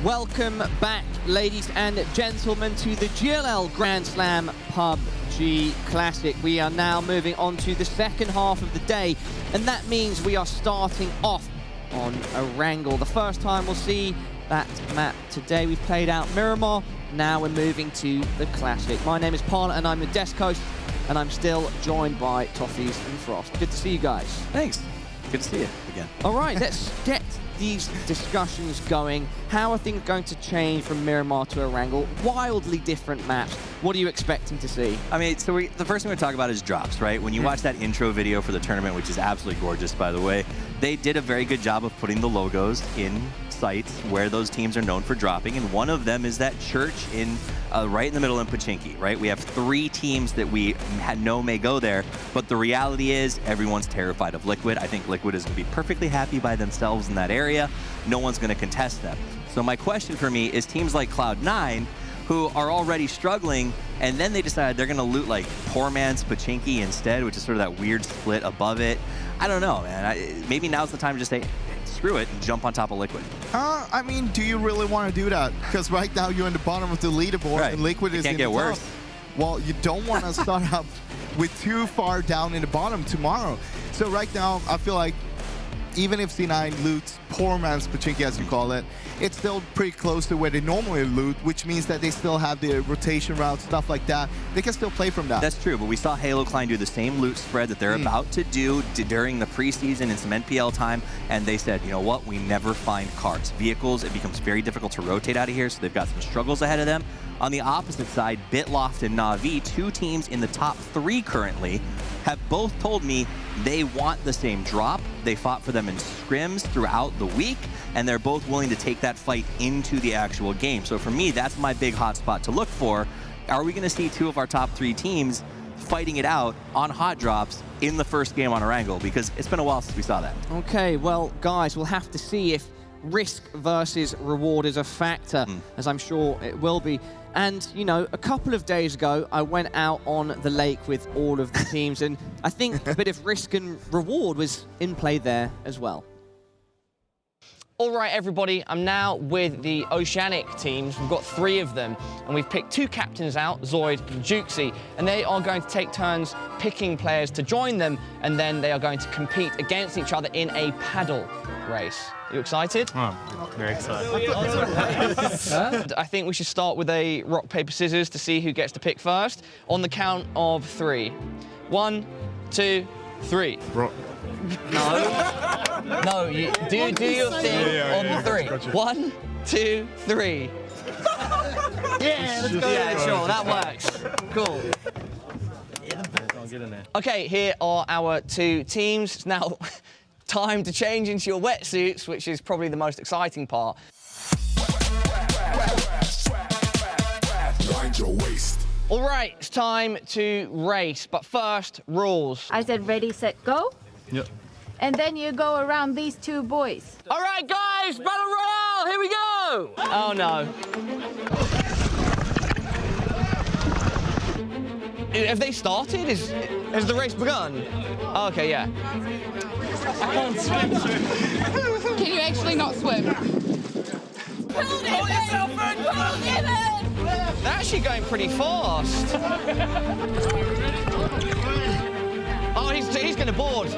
Welcome back, ladies and gentlemen, to the GLL Grand Slam PUBG Classic. We are now moving on to the second half of the day, and that means we are starting off on a wrangle. The first time we'll see that map today. We've played out Miramar, now we're moving to the Classic. My name is Parla, and I'm the desk host, and I'm still joined by Toffees and Frost. Good to see you guys. Thanks. Good to see you again. All right, let's get these discussions going. How are things going to change from Miramar to Erangel? Wildly different maps. What are you expecting to see? I mean, so the first thing we talk about is drops, right? When you watch that intro video for the tournament, which is absolutely gorgeous, by the way, they did a very good job of putting the logos in sites where those teams are known for dropping, and one of them is that church in right in the middle in Pochinki, right? We have 3 teams that we know may go there, but the reality is everyone's terrified of Liquid. I think Liquid is going to be perfectly happy by themselves in that area. No one's going to contest them. So my question for me is teams like Cloud9, who are already struggling, and then they decide they're going to loot like poor man's Pochinki instead, which is sort of that weird split above it. I don't know, man. Maybe now's the time to just say, screw it, and jump on top of Liquid. I mean, do you really want to do that? Because right now you're in the bottom of the leaderboard, right, and Liquid is in the top. Can't get worse. Well, you don't want to start up with too far down in the bottom tomorrow. So right now, I feel like even if C9 loots poor man's Pochinki, as you call it, it's still pretty close to where they normally loot, which means that they still have the rotation routes, stuff like that. They can still play from that. That's true, but we saw Halo Klein do the same loot spread that they're about to do during the preseason and some NPL time, and they said, you know what, we never find cars. Vehicles, it becomes very difficult to rotate out of here, so they've got some struggles ahead of them. On the opposite side, Bitloft and Na'Vi, 2 teams in the top 3 currently, have both told me they want the same drop. They fought for them in scrims throughout the week, and they're both willing to take that fight into the actual game. So for me, that's my big hot spot to look for. Are we going to see 2 of our top 3 teams fighting it out on hot drops in the first game on Erangel? Because it's been a while since we saw that. Okay, well, guys, we'll have to see if risk versus reward is a factor, as I'm sure it will be. And, you know, a couple of days ago, I went out on the lake with all of the teams, and I think a bit of risk and reward was in play there as well. All right, everybody, I'm now with the Oceanic teams. We've got 3 of them, and we've picked 2 captains out, Zoid and Jukesy, and they are going to take turns picking players to join them, and then they are going to compete against each other in a paddle race. Are you excited? Oh, very excited. I think we should start with a rock, paper, scissors to see who gets to pick first. On the count of 3. 1, 2, 3. Rock. No. No, you do your thing on the 3. Gotcha. 1, 2, 3. Yeah, let's go. Yeah, sure, that works. Cool. I'll get in there. Okay, here are our 2 teams. It's now time to change into your wetsuits, which is probably the most exciting part. All right, it's time to race, but first, rules. I said ready, set, go. Yep. And then you go around these 2 boys. All right, guys, Battle Royale, here we go! Oh, no. Have they started? Has the race begun? Oh, okay, yeah. I can't swim. Can you actually not swim? Pull yourself in! Pull They're actually going pretty fast. Oh, he's going to board.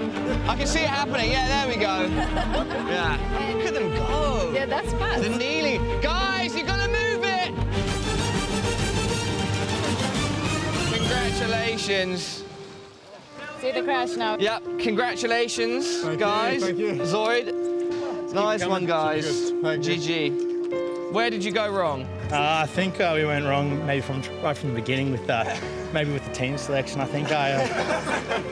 I can see it happening. Yeah, there we go. Yeah. Look at them go. Yeah, that's fast. The kneeling. Guys, you got to move it. Congratulations. See the crash now. Yep, congratulations, guys. Thank you. Zoid. Nice one, guys. GG. Where did you go wrong? I think we went wrong maybe right from the beginning with maybe with the team selection. I think I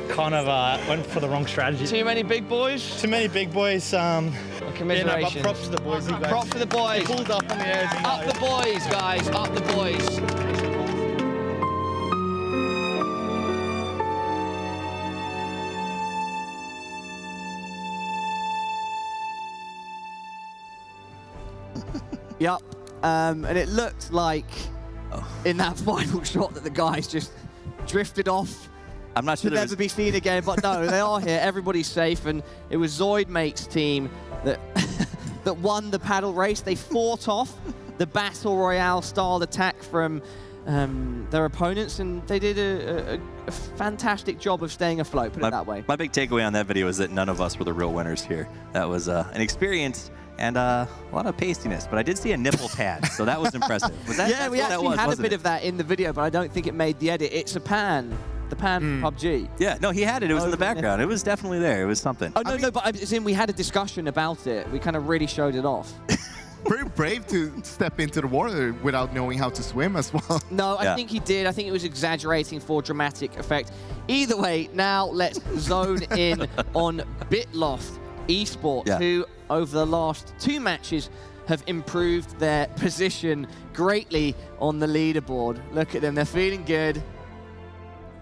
kind of went for the wrong strategy. Too many big boys? Too many big boys. Commiserations. But props to the boys. You guys. Props to the boys. Pulled up on the air. Up the boys, guys. Up the boys. Yep, and it looked like in that final shot that the guys just drifted off. I'm not sure to never be seen again, but no, they are here. Everybody's safe, and it was Zoid Mate's team that that won the paddle race. They fought off the Battle Royale style attack from their opponents, and they did a fantastic job of staying afloat, put it that way. My big takeaway on that video is that none of us were the real winners here. That was an experience and a lot of pastiness, but I did see a nipple pad, so that was impressive. Was that, yeah, we actually had a bit of that in the video, but I don't think it made the edit. It's a pan. The pan from PUBG. Yeah, no, he had it. It was in the background. It was definitely there. It was something. Oh, no, but as in we had a discussion about it. We kind of really showed it off. Pretty brave to step into the water without knowing how to swim as well. No, I think he did. I think it was exaggerating for dramatic effect. Either way, now let's zone in on Bitloft Esports, who over the last 2 matches have improved their position greatly on the leaderboard. Look at them. They're feeling good.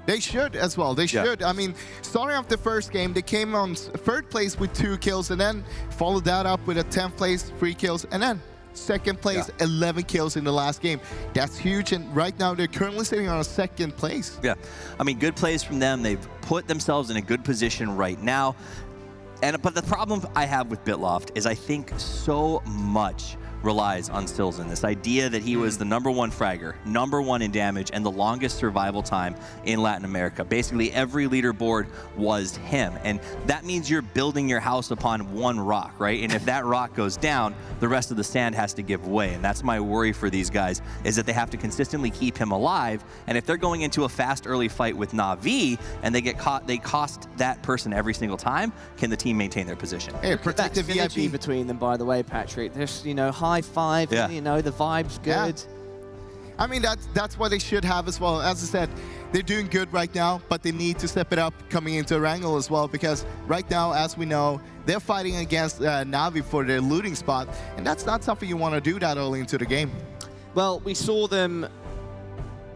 They should as well. They should. I mean, starting off the first game, they came on 3rd place with 2 kills, and then followed that up with a 10th place, 3 kills, and then 2nd place, 11 kills in the last game. That's huge, and right now they're currently sitting on a 2nd place. Yeah, I mean, good plays from them. They've put themselves in a good position right now. But the problem I have with Bitloft is I think so much relies on Silzen. This idea that he was the #1 fragger, #1 in damage, and the longest survival time in Latin America. Basically, every leaderboard was him. And that means you're building your house upon one rock, right? And if that rock goes down, the rest of the sand has to give way. And that's my worry for these guys, is that they have to consistently keep him alive. And if they're going into a fast early fight with Na'Vi and they get caught, they cost that person every single time, can the team maintain their position? Hey, protect the VIP between them, by the way, Patrick. There's, you know, high five, you know, the vibe's good. Yeah. I mean, that's what they should have as well. As I said, they're doing good right now, but they need to step it up coming into Erangel as well, because right now, as we know, they're fighting against Na'Vi for their looting spot, and that's not something you want to do that early into the game. Well, we saw them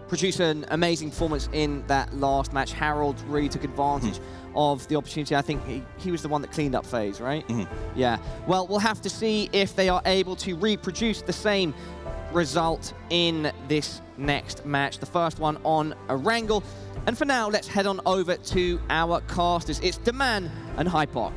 produce an amazing performance in that last match. Harold really took advantage of the opportunity. I think he was the one that cleaned up FaZe, right? Yeah. Well, we'll have to see if they are able to reproduce the same result in this next match, the first one on Erangel. And for now, let's head on over to our casters. It's Deman and Hypoc.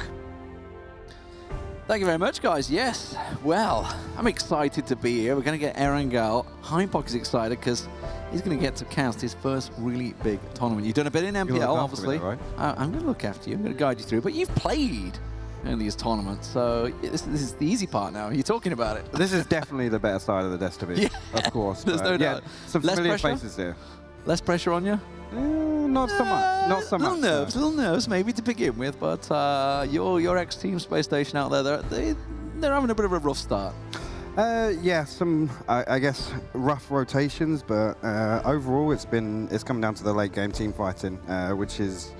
Thank you very much, guys. Yes, well, I'm excited to be here. We're going to get Erangel. Hypoc is excited because he's going to get to cast his first really big tournament. You've done a bit in MPL, obviously. Right? I'm going to look after you. I'm going to guide you through. But you've played in these tournaments, so this is the easy part now. You're talking about it. This is definitely the better side of the desk to be, of course. There's no doubt. Some familiar faces there. Less pressure on you? Not so much. Not so much. Little nerves, maybe to begin with, but your ex-team Space Station out there, they're having a bit of a rough start. Yeah, some I guess rough rotations, but overall it's come down to the late game team fighting, which has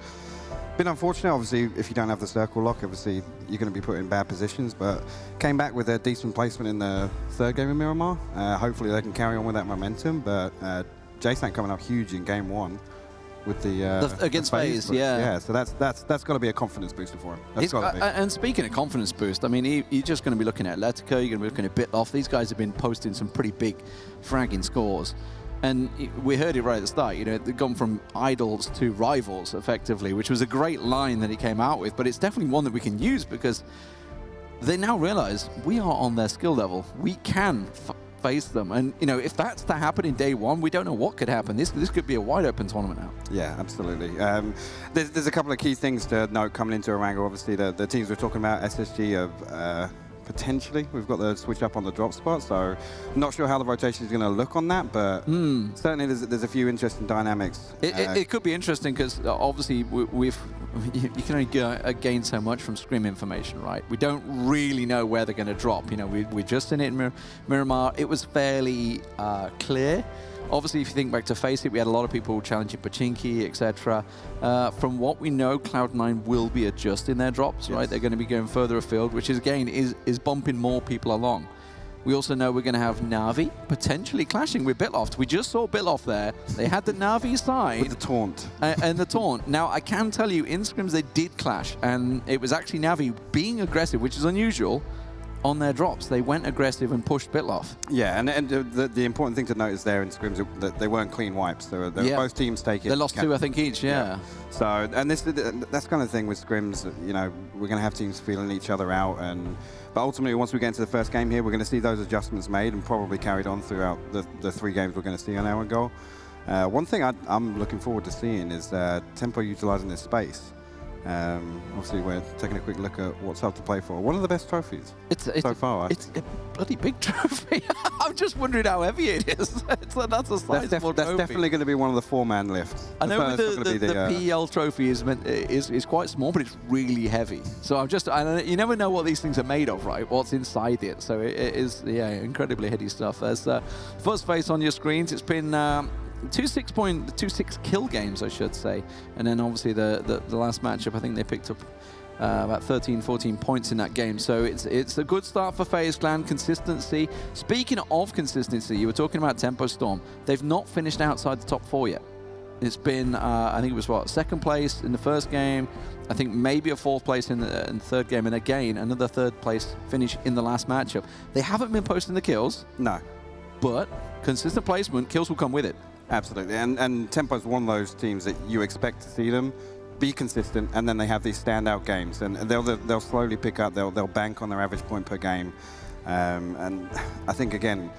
been unfortunate. Obviously, if you don't have the circle lock, obviously you're going to be put in bad positions. But came back with a decent placement in the 3rd game of Miramar. Hopefully they can carry on with that momentum. But Jason coming up huge in game 1. With against FaZe, yeah. So that's got to be a confidence booster for him. That's got to be. And speaking of confidence boost, I mean, you're just going to be looking at Athletico, you're going to be looking at Bitloft. These guys have been posting some pretty big fragging scores, and we heard it right at the start. You know, they've gone from idols to rivals, effectively, which was a great line that he came out with. But it's definitely one that we can use because they now realize we are on their skill level. We can face them, and you know, if that's to happen in day 1, we don't know what could happen. This could be a wide open tournament now. Yeah, absolutely. There's a couple of key things to note coming into Erangel. Obviously, the teams we're talking about, SSG of potentially we've got the switch up on the drop spot, so I'm not sure how the rotation is going to look on that, but certainly there's a few interesting dynamics. It could be interesting because obviously you can only gain so much from scrim information, right? We don't really know where they're going to drop. You know, we're just in it in Miramar. It was fairly clear. Obviously, if you think back to FaZe It, we had a lot of people challenging Pachinki, etc. From what we know, Cloud9 will be adjusting their drops, right? They're going to be going further afield, which is, again, is bumping more people along. We also know we're going to have Na'Vi potentially clashing with Bitloft. We just saw Bitloft there. They had the Na'Vi side. With the taunt. And the taunt. Now, I can tell you, in scrims, they did clash. And it was actually Na'Vi being aggressive, which is unusual, on their drops. They went aggressive and pushed Bitloft. Yeah, and the important thing to note is there in scrims that they weren't clean wipes. They were both teams taking. They lost 2, I think, each. Yeah. So, and that's kind of thing with scrims. You know, we're going to have teams feeling each other out, but ultimately, once we get into the first game here, we're going to see those adjustments made and probably carried on throughout the 3 games we're going to see on our goal. One thing I'm looking forward to seeing is Tempo utilizing this space. Obviously, we're taking a quick look at what's up to play for. One of the best trophies so far. It's a bloody big trophy. I'm just wondering how heavy it is. That's a sizable trophy. That's definitely going to be one of the 4-man lifts. I know the PEL trophy is quite small, but it's really heavy. So you never know what these things are made of, right? What's inside it. So it is, incredibly heady stuff. There's first face on your screens. It's been 26 kill games, I should say. And then obviously the last matchup, I think they picked up about 13, 14 points in that game. So it's a good start for FaZe Clan. Consistency. Speaking of consistency, you were talking about Tempo Storm. They've not finished outside the top 4 yet. It's been, I think it was, 2nd place in the first game. I think maybe a 4th place in the 3rd game. And again, another 3rd place finish in the last matchup. They haven't been posting the kills. No. But consistent placement, kills will come with it. Absolutely, and Tempo's one of those teams that you expect to see them be consistent, and then they have these standout games, and they'll slowly pick up. They'll bank on their average point per game, and I think again,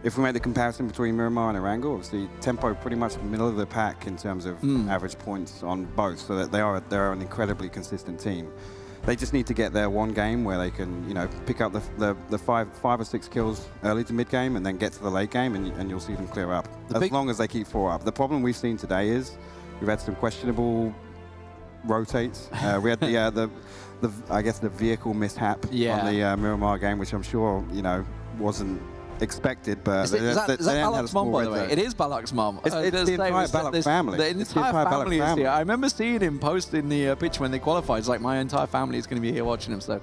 if we make the comparison between Miramar and Erangel, obviously Tempo pretty much middle of the pack in terms of average points on both, so that they're an incredibly consistent team. They just need to get their one game where they can, pick up the 5 or 6 kills early to mid game, and then get to the late game, and you'll see them clear up. As long as they keep 4 up. The problem we've seen today is we've had some questionable rotates. We had I guess the vehicle mishap on the Miramar game, which I'm sure wasn't expected, but is that Balak's mom, by the way? It is Balak's mom. It's the entire Balak family. The entire family is here. I remember seeing him post in the pitch when they qualified. It's like, my entire family is going to be here watching him. So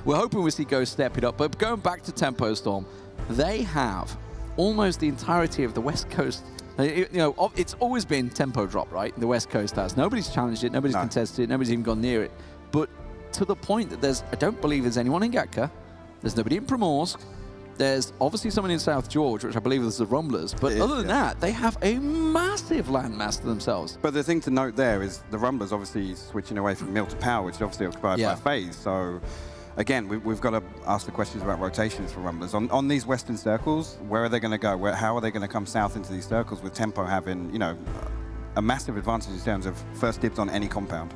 we're hoping we see Ghost step it up. But going back to Tempo Storm, they have almost the entirety of the West Coast. It's always been tempo drop, right? The West Coast has. Nobody's challenged it. Nobody's contested it. Nobody's even gone near it. But to the point that I don't believe there's anyone in Gatka. There's nobody in Primorsk. There's obviously someone in South George, which I believe is the Rumblers. But other than that, they have a massive landmass to themselves. But the thing to note there is the Rumblers obviously switching away from Mill to Power, which is obviously occupied by FaZe. So again, we've got to ask the questions about rotations for Rumblers. On these western circles, where are they going to go? How are they going to come south into these circles with Tempo having, a massive advantage in terms of first dibs on any compound?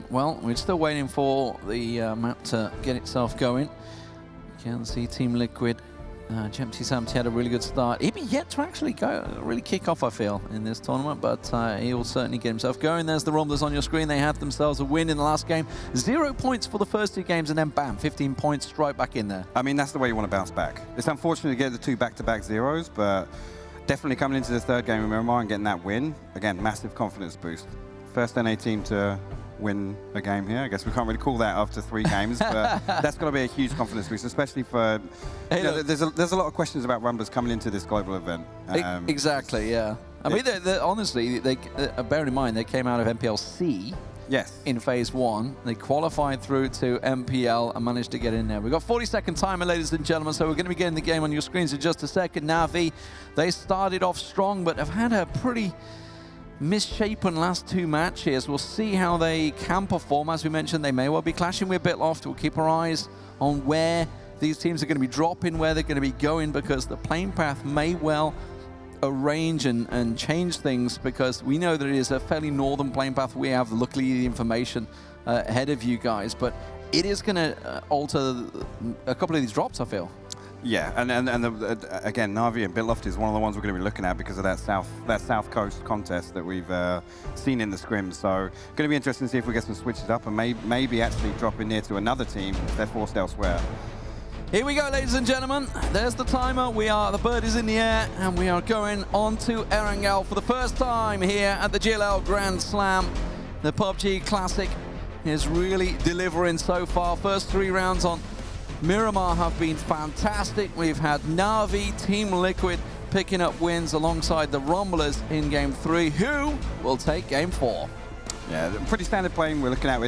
Well, we're still waiting for the map to get itself going. You can see Team Liquid. Jempty Samty had a really good start. He'd be yet to actually really kick off, I feel, in this tournament, but he'll certainly get himself going. There's the Rumblers on your screen. They had themselves a win in the last game. 0 points for the first 2 games, and then bam, 15 points straight back in there. I mean, that's the way you want to bounce back. It's unfortunate to get the 2 back-to-back zeros, but definitely coming into the 3rd game with Miramar and getting that win, again, massive confidence boost. First NA team to win a game here. I guess we can't really call that after 3 games, but that's going to be a huge confidence boost, especially for... there's a lot of questions about Rumblers coming into this global event. Exactly, yeah. I mean, honestly, bear in mind, they came out of MPLC in Phase 1. They qualified through to MPL and managed to get in there. We've got 40-second timer, ladies and gentlemen, so we're going to be getting the game on your screens in just a second. Na'Vi, they started off strong, but have had a pretty misshapen last 2 matches. We'll see how they can perform. As we mentioned, they may well be clashing with Bitloft. We'll keep our eyes on where these teams are going to be dropping, where they're going to be going, because the playing path may well arrange and change things, because we know that it is a fairly northern playing path. We have, luckily, the information ahead of you guys, but it is going to alter a couple of these drops, I feel. Yeah, and again, Na'Vi and Bitloft is one of the ones we're going to be looking at because of that South Coast contest that we've seen in the scrims. So going to be interesting to see if we get some switches up and maybe actually dropping near to another team if they're forced elsewhere. Here we go, ladies and gentlemen. There's the timer. The bird is in the air, and we are going on to Erangel for the first time here at the GLL Grand Slam. The PUBG Classic is really delivering so far. First 3 rounds on Miramar have been fantastic. We've had Na'Vi, Team Liquid picking up wins alongside the Rumblers in Game 3, who will take Game 4. Yeah, pretty standard playing we're looking at.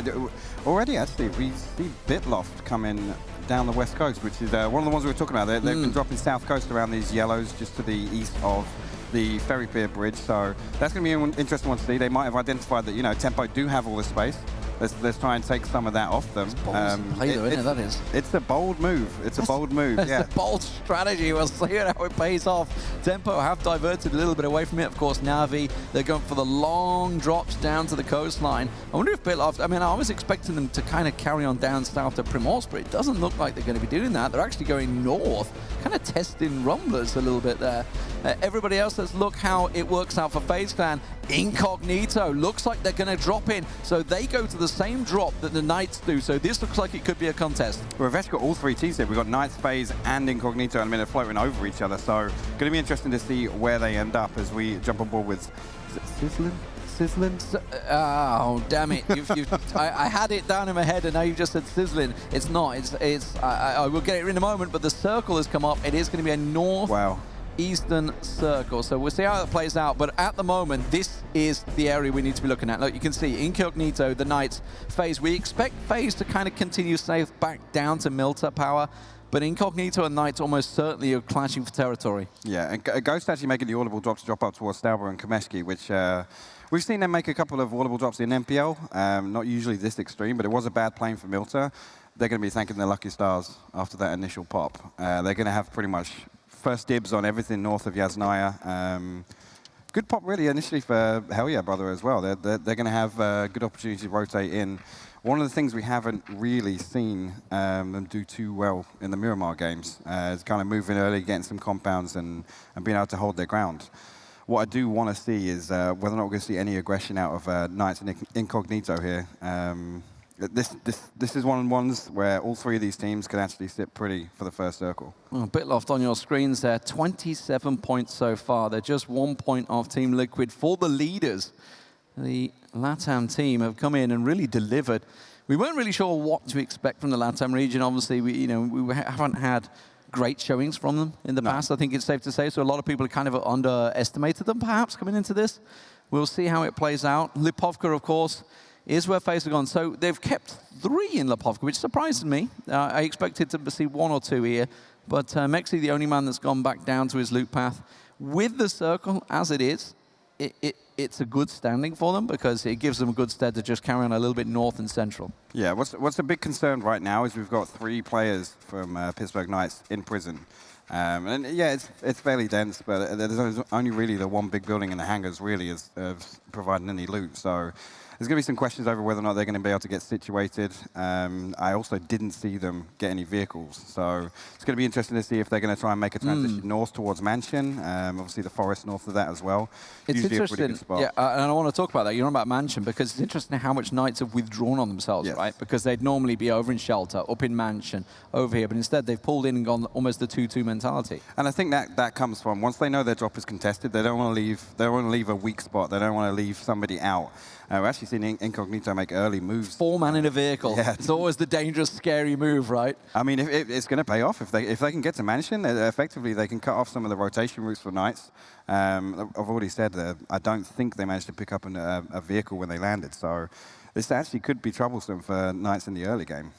Already, actually, we see Bitloft come in down the west coast, which is one of the ones we were talking about. They've been dropping south coast around these yellows just to the east of the ferry pier bridge. So that's going to be an interesting one to see. They might have identified that, you know, Tempo do have all the space. Let's try and take some of that off them. That is. It's a bold move. It's a bold move. It's yeah. a bold strategy. We'll see how it pays off. Tempo have diverted a little bit away from it. Of course, Navi, they're going for the long drops down to the coastline. I wonder if Bitloft, I mean, I was expecting them to kind of carry on down south to Primorsk, but it doesn't look like they're going to be doing that. They're actually going north, kind of testing Rumblers a little bit there. Everybody else, let's look how it works out for FaZe Clan. Incognito looks like they're going to drop in, so they go to the same drop that the Knights do, so this looks like it could be a contest. We've actually got all three teams here. We've got Knights, FaZe, and Incognito in a minute floating over each other, so going to be interesting to see where they end up as we jump on board with, is it Sizzling? Oh, damn it. I had it down in my head and now you've just said Sizzling. It's not. I will get it in a moment, but the circle has come up. It is going to be a north. Wow. Eastern circle. So we'll see how that plays out. But at the moment, this is the area we need to be looking at. Look, you can see Incognito, the Knights, FaZe. We expect FaZe to kind of continue safe back down to Milta power. But Incognito and Knights almost certainly are clashing for territory. Yeah, and Ghost actually making the audible drops to drop up towards Stalber and Kameshki, which we've seen them make a couple of audible drops in MPL. Not usually this extreme, but it was a bad plane for Milta. They're going to be thanking their lucky stars after that initial pop. They're going to have pretty much first dibs on everything north of Yasnaya. Good pop really initially for Hell Yeah Brother as well. They're going to have good opportunity to rotate in. One of the things we haven't really seen them do too well in the Miramar games is kind of moving early, getting some compounds and being able to hold their ground. What I do want to see is whether or not we're going to see any aggression out of Knights and Incognito here. This is one of the ones where all three of these teams can actually sit pretty for the first circle. Well, Bitloft on your screens there, 27 points so far. They're just 1 point off Team Liquid for the leaders. The LATAM team have come in and really delivered. We weren't really sure what to expect from the LATAM region. Obviously, we haven't had great showings from them in the past, I think it's safe to say. So a lot of people kind of underestimated them, perhaps, coming into this. We'll see how it plays out. Lipovka, of course, is where FaZe have gone. So they've kept 3 in Lipovka, which surprised me. I expected to see 1 or 2 here. But Mexi, the only man that's gone back down to his loop path. With the circle as it is, it's a good standing for them because it gives them a good stead to just carry on a little bit north and central. Yeah, what's a big concern right now is we've got 3 players from Pittsburgh Knights in prison. And yeah, it's fairly dense, but there's only really the one big building in the hangars really is providing any loot. So there's going to be some questions over whether or not they're going to be able to get situated. I also didn't see them get any vehicles. So it's going to be interesting to see if they're going to try and make a transition north towards Mansion. Obviously, the forest north of that as well. It's usually interesting. A pretty good spot. Yeah, and I want to talk about that. You're on about Mansion because it's interesting how much Knights have withdrawn on themselves, right? Because they'd normally be over in Shelter, up in Mansion, over here. But instead, they've pulled in and gone almost the 2-2 mentality. And I think that comes from once they know their drop is contested, they don't want to leave. They don't want to leave a weak spot. They don't want to leave somebody out. We're actually seeing Incognito make early moves. 4-man in a vehicle. Yeah. It's always the dangerous, scary move, right? I mean, it's going to pay off. If they can get to Mansion, effectively they can cut off some of the rotation routes for Knights. I've already said that I don't think they managed to pick up a vehicle when they landed. So this actually could be troublesome for Knights in the early game.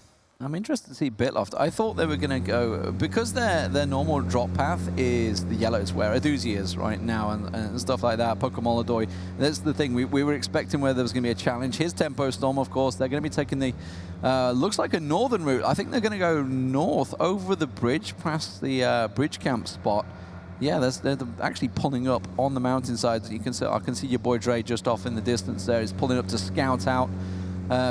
I'm interested to see Bitloft. I thought they were going to go, because their normal drop path is the yellows, where Aduzi is right now, and stuff like that, Pokemolodoy. That's the thing. We were expecting where there was going to be a challenge. His Tempo Storm, of course, they're going to be taking the, looks like a northern route. I think they're going to go north over the bridge, past the bridge camp spot. Yeah, they're actually pulling up on the mountainside. You can see, I can see your boy Dre just off in the distance there. He's pulling up to scout out.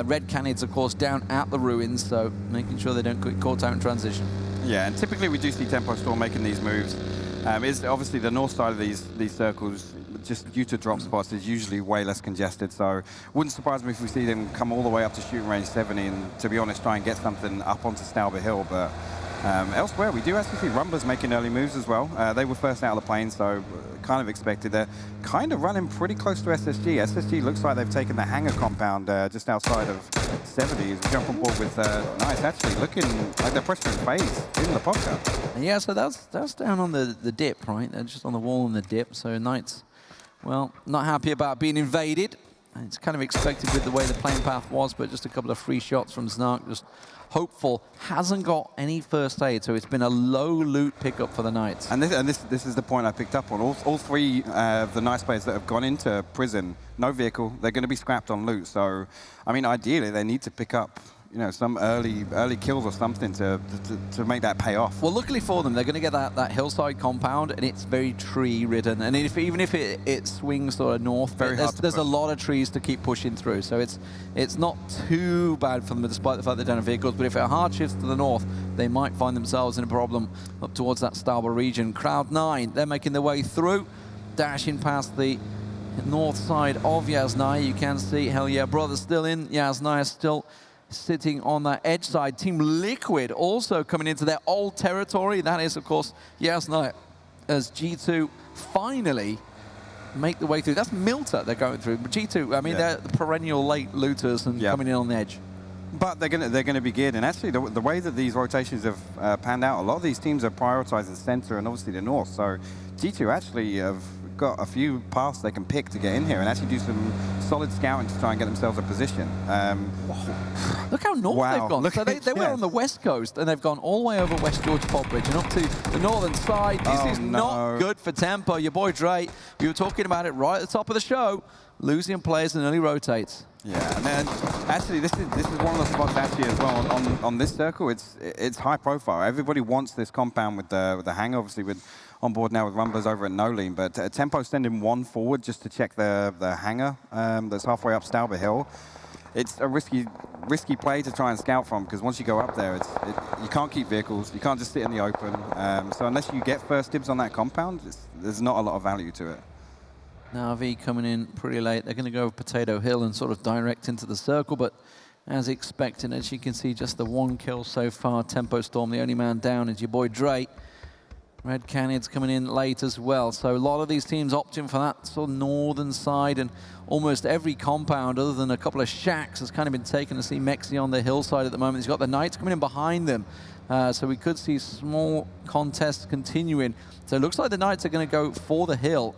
Red Canids, of course, down at the ruins, so making sure they don't get caught out in transition. Yeah, and typically we do see Tempo Storm making these moves. Is obviously the north side of these circles, just due to drop spots, is usually way less congested. So wouldn't surprise me if we see them come all the way up to shooting range 70 and, to be honest, try and get something up onto Stalber Hill. But elsewhere, we do actually see Rumblers making early moves as well. They were first out of the plane, so kind of expected. They're kind of running pretty close to SSG. SSG looks like they've taken the hangar compound just outside of 70. We jump on board with Nice, actually looking like they're pressuring FaZe in the podcast. Yeah, so that's down on the dip, right? They're just on the wall on the dip. So Knights, well, not happy about being invaded. And it's kind of expected with the way the playing path was, but just a couple of free shots from Snark, just hopeful. Hasn't got any first aid, so it's been a low loot pickup for the Knights. And this is the point I picked up on. All three of the Knights players that have gone into prison, no vehicle, they're going to be scrapped on loot. So, I mean, ideally, they need to pick up, you know, some early kills or something to make that pay off. Well, luckily for them, they're going to get that hillside compound, and it's very tree-ridden. And even if it swings sort of north, there's a lot of trees to keep pushing through. So it's not too bad for them, despite the fact they don't have vehicles. But if it hard shifts to the north, they might find themselves in a problem up towards that Stauber region. Crowd9, they're making their way through, dashing past the north side of Yasnaya. You can see Hell Yeah Brothers still in. Yasnaya still sitting on that edge side. Team Liquid also coming into their old territory. That is, of course, Yasnaya, as G2 finally make the way through. That's Milta they're going through. But G2, I mean, they're the perennial late looters and coming in on the edge. But they're gonna be geared, and actually the way that these rotations have panned out, a lot of these teams are prioritizing the center and obviously the north. So G2 actually have got a few paths they can pick to get in here and actually do some solid scouting to try and get themselves a position. Look how north they've gone. So they were on the west coast, and they've gone all the way over West George Pod Bridge and up to the northern side. This is not good for tempo. Your boy Dre, we were talking about it right at the top of the show, losing players and early rotates. Yeah, and then actually this is one of the spots actually as well on this circle. It's high profile. Everybody wants this compound with the hangar, obviously with on board now with Rumblers over at Nolene, but Tempo sending one forward just to check the hangar that's halfway up Stauber Hill. It's a risky play to try and scout from, because once you go up there, you can't keep vehicles, you can't just sit in the open. So unless you get first dibs on that compound, there's not a lot of value to it. Now V coming in pretty late. They're going to go Potato Hill and sort of direct into the circle, but as expected, as you can see, just the one kill so far. Tempo Storm, the only man down, is your boy Dre. Red Canids coming in late as well. So a lot of these teams opting for that sort of northern side, and almost every compound other than a couple of shacks has kind of been taken to see Mexi on the hillside at the moment. He's got the Knights coming in behind them. So we could see small contests continuing. So it looks like the Knights are going to go for the hill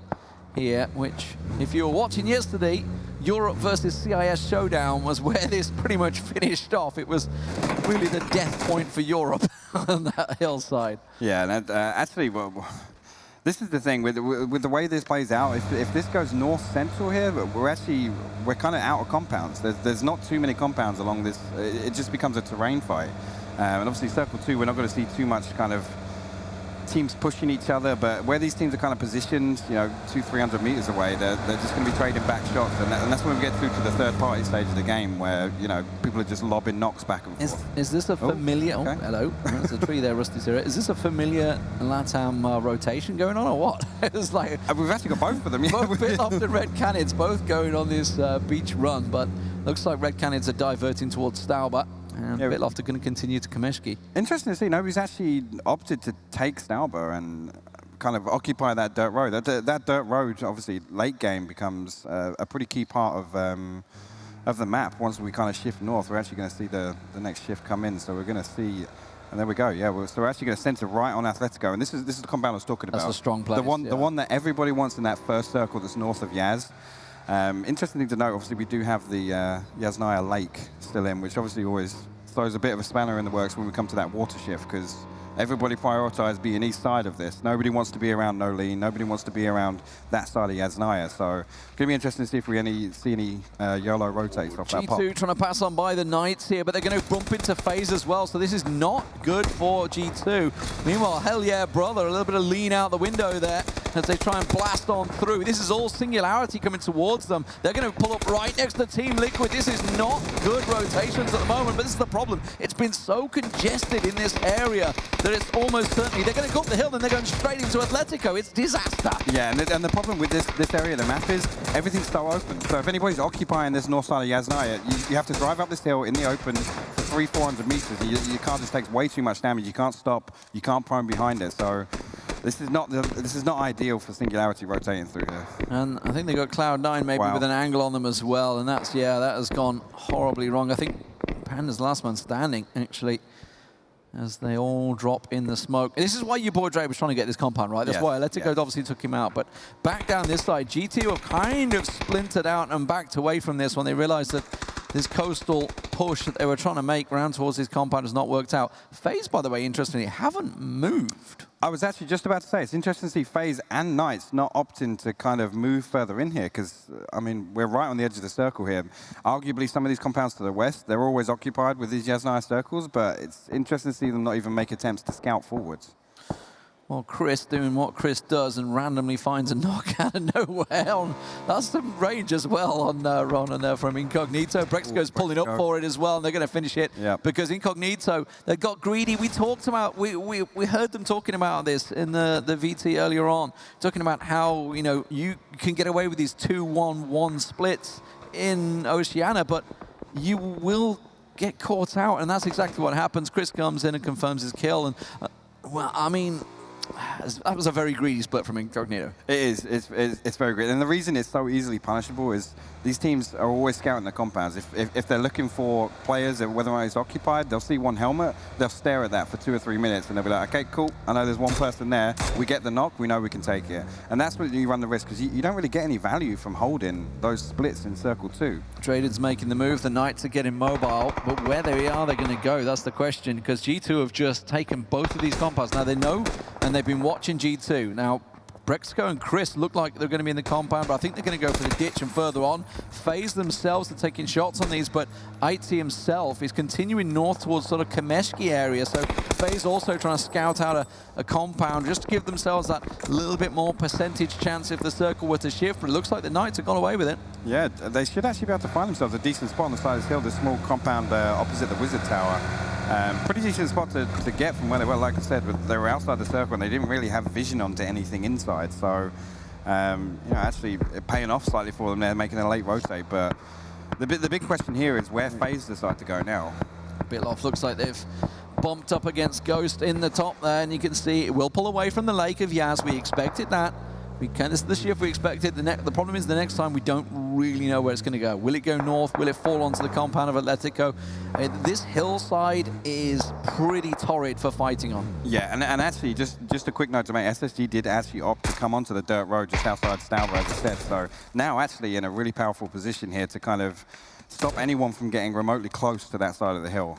here, which, if you were watching yesterday, Europe versus CIS showdown was where this pretty much finished off. It was really the death point for Europe on that hillside. Yeah, and actually, well, this is the thing with the way this plays out. If this goes north central here, we're kind of out of compounds. There's not too many compounds along this. It just becomes a terrain fight. And obviously, Circle 2, we're not going to see too much kind of teams pushing each other, but where these teams are kind of positioned, you know, 200-300 meters away, they're just going to be trading back shots, and that's when we get through to the third-party stage of the game, where, you know, people are just lobbing knocks back and forth. Is this a familiar? Oh, hello. There's a tree there, Rusty Zero. Is this a familiar LATAM rotation going on, or what? It's like we've actually got both of them. Both Bitloft and Red Canids both going on this beach run, but looks like Red Canids are diverting towards Stauber. And Bitloft are going to continue to Kameshki. Interesting to see, nobody's actually opted to take Stauber and kind of occupy that dirt road. That dirt road, obviously, late game becomes a pretty key part of the map. Once we kind of shift north, we're actually going to see the next shift come in. So we're going to see, and there we go. Yeah, so we're actually going to center right on Athletico, and this is the compound I was talking about. That's a strong place. The one that everybody wants in that first circle that's north of Yaz. Interesting thing to note, obviously, we do have the Yasnaya Lake still in, which obviously always throws a bit of a spanner in the works when we come to that water shift, because everybody prioritizes being east side of this. Nobody wants to be around Nolene. Nobody wants to be around that side of Yasnaya. So it's going to be interesting to see if we see any YOLO rotates off that pop. G2 trying to pass on by the Knights here, but they're going to bump into FaZe as well. So this is not good for G2. Meanwhile, Hell Yeah Brother, a little bit of lean out the window there as they try and blast on through. This is all Singularity coming towards them. They're going to pull up right next to Team Liquid. This is not good rotations at the moment, but this is the problem. It's been so congested in this area that it's almost certainly they're going to go up the hill and they're going straight into Athletico. It's disaster. Yeah, and the problem with this area of the map is everything's so open. So if anybody's occupying this north side of Yasnaya, you have to drive up this hill in the open for 300-400 meters. Your car just takes way too much damage. You can't stop. You can't prone behind it. So this is not ideal for Singularity rotating through here. And I think they got Cloud9 maybe with an angle on them as well, and that has gone horribly wrong. I think Panda's last man standing actually as they all drop in the smoke. This is why your boy Dre was trying to get this compound, right? That's why Athletico obviously took him out. But back down this side, G2 have kind of splintered out and backed away from this when they realized that this coastal push that they were trying to make around towards this compound has not worked out. FaZe, by the way, interestingly, haven't moved. I was actually just about to say, it's interesting to see FaZe and Knights not opting to kind of move further in here, because, I mean, we're right on the edge of the circle here. Arguably, some of these compounds to the west, they're always occupied with these Yasnaya circles, but it's interesting to see them not even make attempts to scout forwards. Well, Chris doing what Chris does and randomly finds a knock out of nowhere. That's some range as well on Ron and there from Incognito. Brexco's pulling up for it as well, and they're going to finish it because Incognito, they got greedy. We talked about, we heard them talking about this in the VT earlier on, talking about how, you know, you can get away with these 2-1-1 splits in Oceania, but you will get caught out, and that's exactly what happens. Chris comes in and confirms his kill, and well, I mean, that was a very greedy split from Incognito. It is. It's very great. And the reason it's so easily punishable is these teams are always scouting the compounds. If they're looking for players, whether or not it's occupied, they'll see one helmet, they'll stare at that for 2 or 3 minutes, and they'll be like, okay, cool, I know there's one person there. We get the knock, we know we can take it. And that's when you run the risk, because you don't really get any value from holding those splits in Circle 2. Traded's making the move. The Knights are getting mobile, but where they are they going to go? That's the question, because G2 have just taken both of these compounds. Now they know, and they've been watching G2. Now, Brexco and Chris look like they're going to be in the compound, but I think they're going to go for the ditch and further on. FaZe themselves are taking shots on these, but IT himself is continuing north towards sort of Kameshki area, so FaZe also trying to scout out a compound just to give themselves that little bit more percentage chance if the circle were to shift, but it looks like the Knights have gone away with it. Yeah, they should actually be able to find themselves a decent spot on the side of this hill, this small compound opposite the Wizard Tower. Pretty decent spot to get from where they were. Like I said, they were outside the circle and they didn't really have vision onto anything inside. So, you know, actually paying off slightly for them there, making a late rotate. But the big question here is where FaZe decide to go now. Bitloft looks like they've bumped up against Ghost in the top there, and you can see it will pull away from the Lake of Yaz. We expected that. This is the shift we expected. The problem is the next time we don't really know where it's going to go. Will it go north? Will it fall onto the compound of Athletico? This hillside is pretty torrid for fighting on. Yeah, and actually, just a quick note to make, SSG did actually opt to come onto the dirt road just outside Stauber, as I said. So now actually in a really powerful position here to kind of stop anyone from getting remotely close to that side of the hill.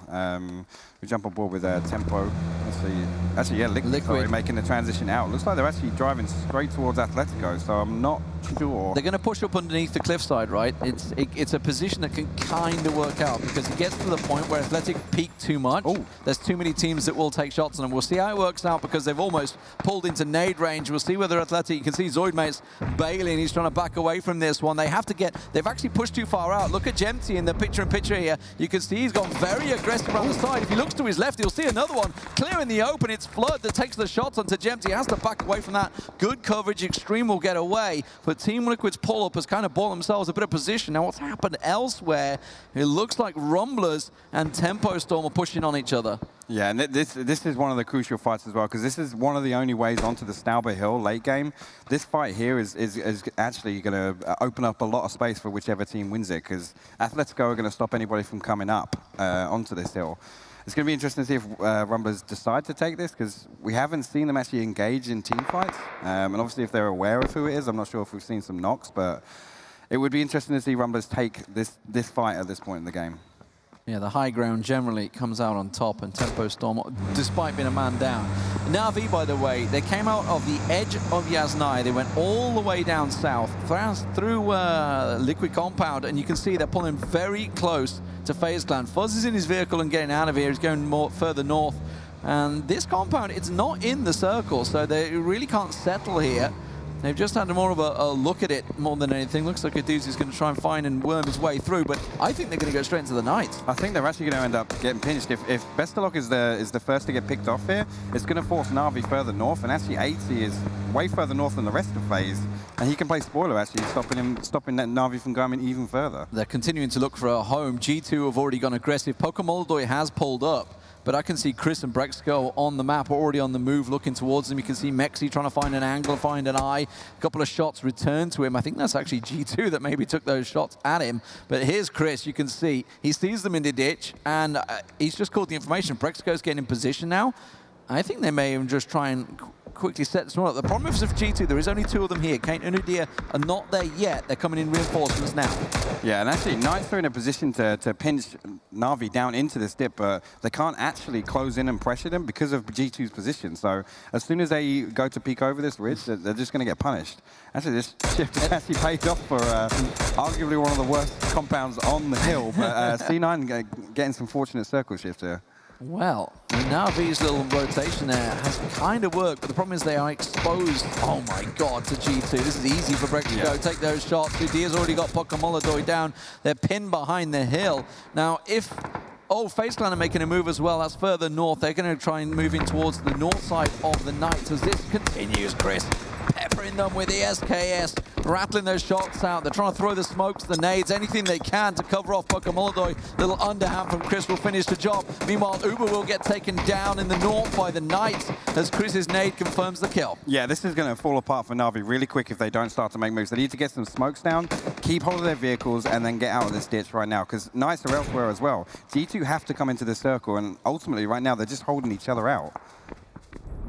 We jump on board with Tempo. Let's see. Actually, yeah, Liquid. Sorry, making the transition out. Looks like they're actually driving straight towards Athletico, so I'm not sure. They're going to push up underneath the cliffside, right? It's a position that can kind of work out, because it gets to the point where Athletic peak too much. Ooh. There's too many teams that will take shots on them. We'll see how it works out, because they've almost pulled into nade range. We'll see whether Athletic, you can see Zoidmates bailing. He's trying to back away from this one. They have to get, they've actually pushed too far out. Look at Gemty in the picture-in-picture here. You can see he's gone very aggressive on the side. If he looks to his left, he'll see another one clear in the open. It's Flood that takes the shots onto Gemty. He has to back away from that. Good coverage. Extreme will get away, but Team Liquid's pull-up has kind of bought themselves a bit of position. Now, what's happened elsewhere? It looks like Rumblers and Tempo Storm are pushing on each other. Yeah, and this is one of the crucial fights as well, because this is one of the only ways onto the Stauber Hill late game. This fight here is actually going to open up a lot of space for whichever team wins it, because Athletico are going to stop anybody from coming up onto this hill. It's going to be interesting to see if Rumblers decide to take this, because we haven't seen them actually engage in team fights. And obviously, if they're aware of who it is, I'm not sure if we've seen some knocks, but it would be interesting to see Rumblers take this fight at this point in the game. Yeah, the high ground generally comes out on top, and Tempo Storm, despite being a man down. Na'Vi, by the way, they came out of the edge of Yasnaya. They went all the way down south, through Liquid Compound, and you can see they're pulling very close to FaZe Clan. Fuzz is in his vehicle and getting out of here. He's going further north. And this compound, it's not in the circle, so they really can't settle here. They've just had more of a look at it more than anything. Looks like Aduz is going to try and find and worm his way through, but I think they're going to go straight into the Knights. I think they're actually going to end up getting pinched. If Bestalok is the first to get picked off here, it's going to force Na'Vi further north, and actually 80 is way further north than the rest of FaZe, and he can play spoiler actually, stopping that Na'Vi from going even further. They're continuing to look for a home. G2 have already gone aggressive. Pokemoldoy has pulled up, but I can see Chris and Brexco on the map, already on the move, looking towards them. You can see Mexi trying to find an angle, find an eye. A couple of shots returned to him. I think that's actually G2 that maybe took those shots at him. But here's Chris. You can see he sees them in the ditch, and he's just called the information. Brexco's getting in position now. I think they may even just try and quickly set this one up. The problem is with G2, there is only 2 of them here. Kane and Udia are not there yet. They're coming in reinforcements now. Yeah, and actually, Knights are in a position to pinch Na'Vi down into this dip, but they can't actually close in and pressure them because of G2's position. So as soon as they go to peek over this ridge, they're just going to get punished. Actually, this shift has actually paid off for arguably one of the worst compounds on the hill, but C9 getting some fortunate circle shift here. Well, Na'Vi's little rotation there has kind of worked, but the problem is they are exposed, oh my god, to G2. This is easy for Brex to go take those shots. Udia's already got Pokamolodoy down. They're pinned behind the hill. Now, if FaZe Clan are making a move as well, that's further north. They're going to try and move in towards the north side of the Knights as this continues, Chris. Peppering them with the SKS, rattling those shots out. They're trying to throw the smokes, the nades, anything they can to cover off Pokamolodoy. Little underhand from Chris will finish the job. Meanwhile, Uber will get taken down in the north by the Knights as Chris's nade confirms the kill. Yeah, this is going to fall apart for Na'Vi really quick if they don't start to make moves. They need to get some smokes down, keep hold of their vehicles, and then get out of this ditch right now, because Knights are elsewhere as well. G2 have to come into the circle, and ultimately right now they're just holding each other out.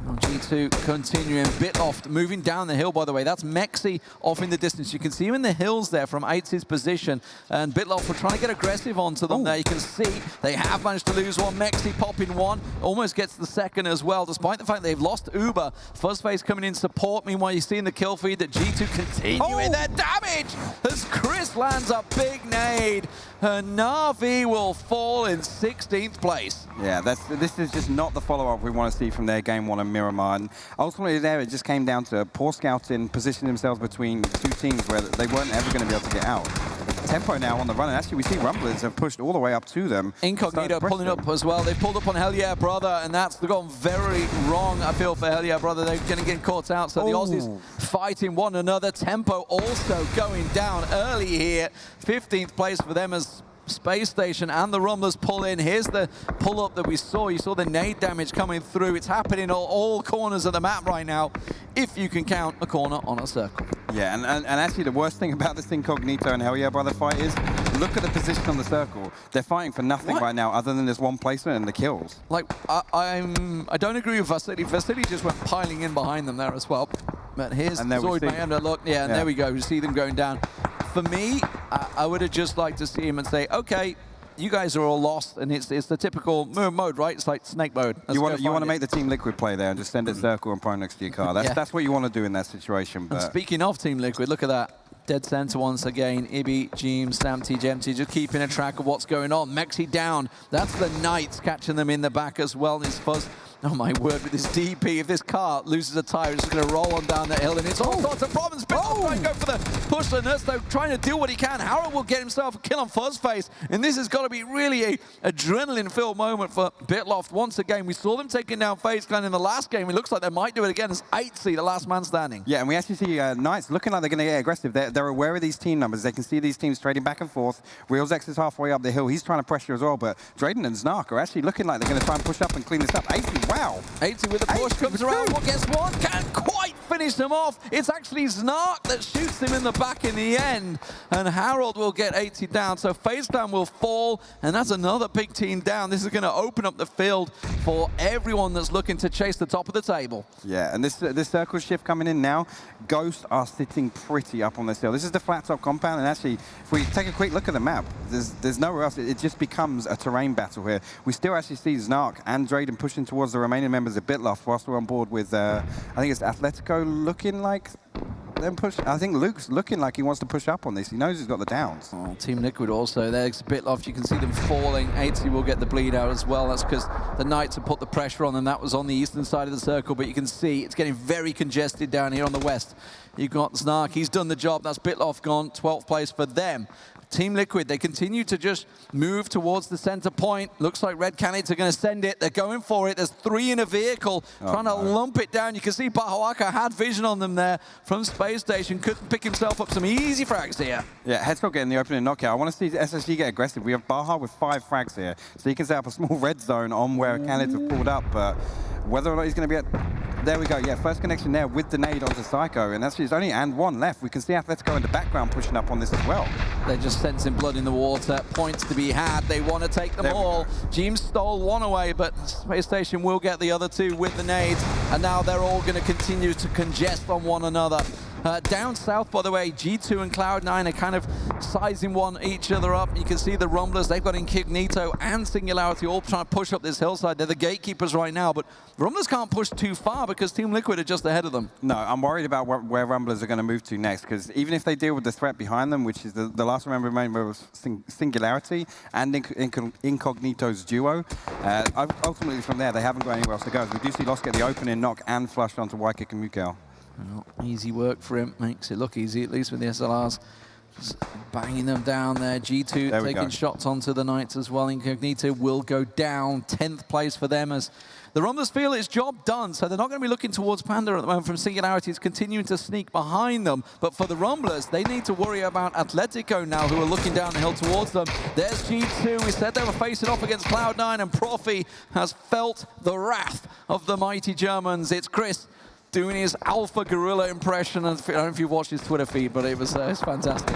G2 continuing. Bitloft moving down the hill, by the way. That's Mexi off in the distance. You can see him in the hills there from Eitzi's position. And Bitloft were trying to get aggressive onto them there. You can see they have managed to lose one. Mexi popping one. Almost gets the second as well, despite the fact they've lost Uber. Fuzzface coming in support. Meanwhile, you see in the kill feed that G2 continuing their damage as Chris lands a big nade. And Na'Vi will fall in 16th place. Yeah, this is just not the follow-up we want to see from their game one in Miramar. And ultimately there, it just came down to poor scouting, positioning themselves between 2 teams where they weren't ever going to be able to get out. Tempo now on the run, and actually we see Rumblers have pushed all the way up to them. Incognito pulling up as well. They've pulled up on Hell Yeah Brother, and that's gone very wrong, I feel, for Hell Yeah Brother. They're going to get caught out, so the Aussies fighting one another. Tempo also going down early here. 15th place for them as Space Station and the Rumblers pull in. Here's the pull-up that we saw. You saw the nade damage coming through. It's happening all corners of the map right now, if you can count a corner on a circle. Yeah, and actually the worst thing about this Incognito and Hell Yeah Brother fight is, look at the position on the circle. They're fighting for nothing right now other than this one placement and the kills. Like, I don't agree with Vasily. Vasily just went piling in behind them there as well. But here's Zoid Mayanda. Look, and there we go. We see them going down. For me, I would have just liked to see him and say, okay, you guys are all lost, and it's the typical mode, right? It's like snake mode. You want to make the Team Liquid play there and just send it circle and prone next to your car. That's what you want to do in that situation. But and speaking of Team Liquid, look at that. Dead center once again. Ibi, Jeems, Samty, Gemty, just keeping a track of what's going on. Mexi down. That's the Knights catching them in the back as well. And it's Fuzz. Oh my word, with this DP, if this car loses a tire, it's going to roll on down the hill, and it's all sorts of problems. Bitloft trying to go for the push, and Ernesto trying to do what he can. Harold will get himself a kill on Fuzzface, and this has got to be really a adrenaline-filled moment for Bitloft. Once again, we saw them taking down FaZe Clan in the last game. It looks like they might do it again as 8C, the last man standing. Yeah, and we actually see Knights looking like they're going to get aggressive. They're aware of these team numbers. They can see these teams trading back and forth. Reelzex is halfway up the hill. He's trying to pressure as well, but Drayden and Snark are actually looking like they're going to try and push up and clean this up. 80, wow. 80 with the push comes around. Well, guess what? Can't quite finish them off. It's actually Snark that shoots him in the back in the end. And Harold will get 80 down. So FaZe Clan will fall. And that's another big team down. This is going to open up the field for everyone that's looking to chase the top of the table. Yeah, and this circle shift coming in now. Ghosts are sitting pretty up on this hill. This is the flat top compound. And actually, if we take a quick look at the map, there's nowhere else. It just becomes a terrain battle here. We still actually see Snark and Drayden pushing towards the remaining members of Bitloft whilst we're on board with, I think it's Athletico looking like them push. I think Luke's looking like he wants to push up on this. He knows he's got the downs. Oh, Team Liquid also. There's Bitloft. You can see them falling. 80 will get the bleed out as well. That's because the Knights have put the pressure on them. That was on the eastern side of the circle, but you can see it's getting very congested down here on the west. You've got Snark. He's done the job. That's Bitloft gone. 12th place for them. Team Liquid, they continue to just move towards the center point. Looks like Red Canids are going to send it. They're going for it. There's 3 in a vehicle, trying to lump it down. You can see Bahawaka had vision on them there from Space Station. Couldn't pick himself up some easy frags here. Yeah, Headscock getting the opening knockout. I want to see SSG get aggressive. We have Baha with 5 frags here, so he can set up a small red zone on where Canids have pulled up, but whether or not he's going to be at... There we go, yeah, first connection there with the nade onto Psycho, and that's just only and 1 left. We can see Athletico in the background pushing up on this as well. They're just sensing blood in the water, points to be had. They want to take them all. James stole 1 away, but Space Station will get the other 2 with the nades, and now they're all going to continue to congest on one another. Down south, by the way, G2 and Cloud9 are kind of sizing each other up. You can see the Rumblers, they've got Incognito and Singularity all trying to push up this hillside. They're the gatekeepers right now, but Rumblers can't push too far because Team Liquid are just ahead of them. No, I'm worried about where Rumblers are going to move to next, because even if they deal with the threat behind them, which is the last member was Singularity and Incognito's duo, ultimately from there, they haven't got anywhere else to go. So we do see Lost get the opening knock and flush onto Waikik and Mukau. Well, easy work for him, makes it look easy, at least with the SLRs. Just banging them down there. G2 taking shots onto the Knights as well. Incognito will go down. 10th place for them as the Rumblers feel it's job done, so they're not going to be looking towards Panda at the moment from Singularity. It's continuing to sneak behind them. But for the Rumblers, they need to worry about Athletico now, who are looking down the hill towards them. There's G2. We said they were facing off against Cloud9, and Profi has felt the wrath of the mighty Germans. It's Chris doing his alpha gorilla impression. I don't know if you watched his Twitter feed, but it was fantastic.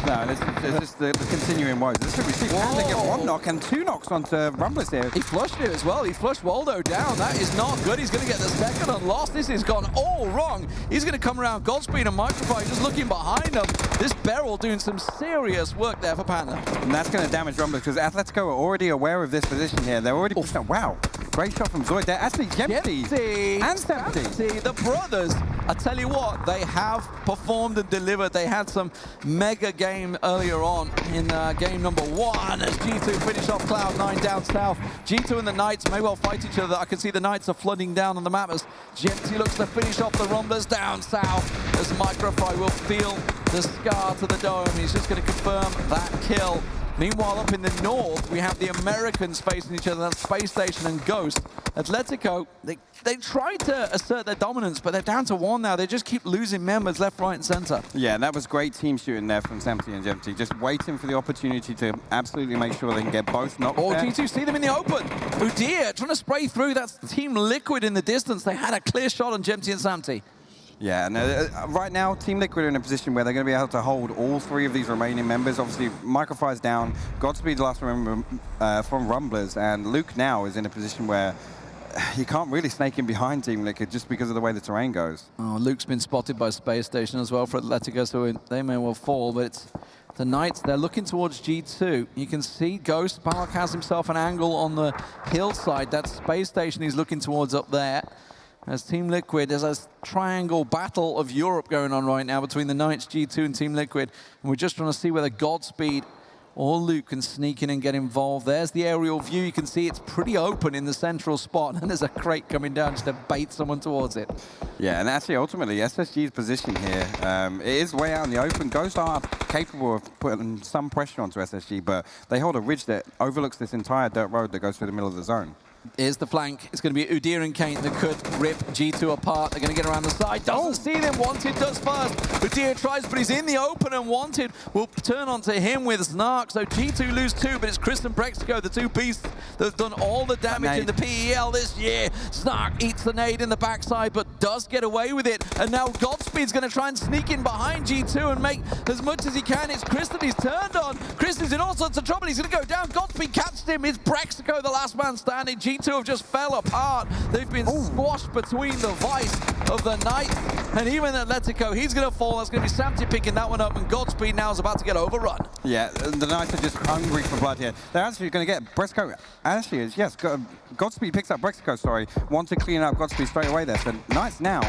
No, it's just the continuing woes. This we see Panda get 1 knock and 2 knocks onto Rumblers here. He flushed it as well. He flushed Waldo down. That is not good. He's going to get the second and lost. This has gone all wrong. He's going to come around Godspeed and Microphone, just looking behind him. This Beryl doing some serious work there for Panda. And that's going to damage Rumblers because Athletico are already aware of this position here. They're already pushing up. Wow. Great shot from Zoid. They're actually Jempty and Stampty. The brothers, I tell you what, they have performed and delivered. They had some mega game earlier on in game number 1 as G2 finish off Cloud9 down south. G2 and the Knights may well fight each other. I can see the Knights are flooding down on the map as Jempty looks to finish off the Rumblers down south as Microfry will feel the scar to the dome. He's just going to confirm that kill. Meanwhile, up in the north, we have the Americans facing each other. That's Space Station and Ghost. Athletico, they tried to assert their dominance, but they're down to 1 now. They just keep losing members left, right, and center. Yeah, and that was great team shooting there from Stampty and Jempty. Just waiting for the opportunity to absolutely make sure they can get both knocked there. G2 see them in the open. Udyr trying to spray through. That's Team Liquid in the distance. They had a clear shot on Jempty and Stampty. Yeah, and right now, Team Liquid are in a position where they're going to be able to hold all 3 of these remaining members. Obviously, Microfry's down, Godspeed the last member from Rumblers, and Luke now is in a position where he can't really snake in behind Team Liquid just because of the way the terrain goes. Oh, Luke's been spotted by Space Station as well for Athletico, so they may well fall, but it's the Knights, they're looking towards G2. You can see Ghost Park has himself an angle on the hillside. That's Space Station he's looking towards up there. As Team Liquid, there's a triangle battle of Europe going on right now between the Knights, G2, and Team Liquid. And we're just trying to see whether Godspeed or Luke can sneak in and get involved. There's the aerial view. You can see it's pretty open in the central spot, and there's a crate coming down just to bait someone towards it. Yeah, and actually, ultimately, SSG's position here, it is way out in the open. Ghosts are capable of putting some pressure onto SSG, but they hold a ridge that overlooks this entire dirt road that goes through the middle of the zone. Here's the flank. It's going to be Udyr and Kane that could rip G2 apart. They're going to get around the side. Doesn't see them. Wanted does first. Udyr tries, but he's in the open, and Wanted will turn onto him with Snark. So G2 lose 2, but it's Chris and Brexico, the 2 beasts that have done all the damage in the PEL this year. Snark eats the nade in the backside, but does get away with it. And now Godspeed's going to try and sneak in behind G2 and make as much as he can. It's Chris that he's turned on. Chris is in all sorts of trouble. He's going to go down. Godspeed catches him. It's Brexico, the last man standing. G2 have just fell apart. They've been squashed between the vice of the Knights and even Athletico. He's going to fall. That's going to be Stampty picking that one up, and Godspeed now is about to get overrun. Yeah, the Knights are just hungry for blood here. They're actually going to get Brexico. Actually, yes, Godspeed picks up Brexico, sorry. Want to clean up Godspeed straight away there. So Knights now,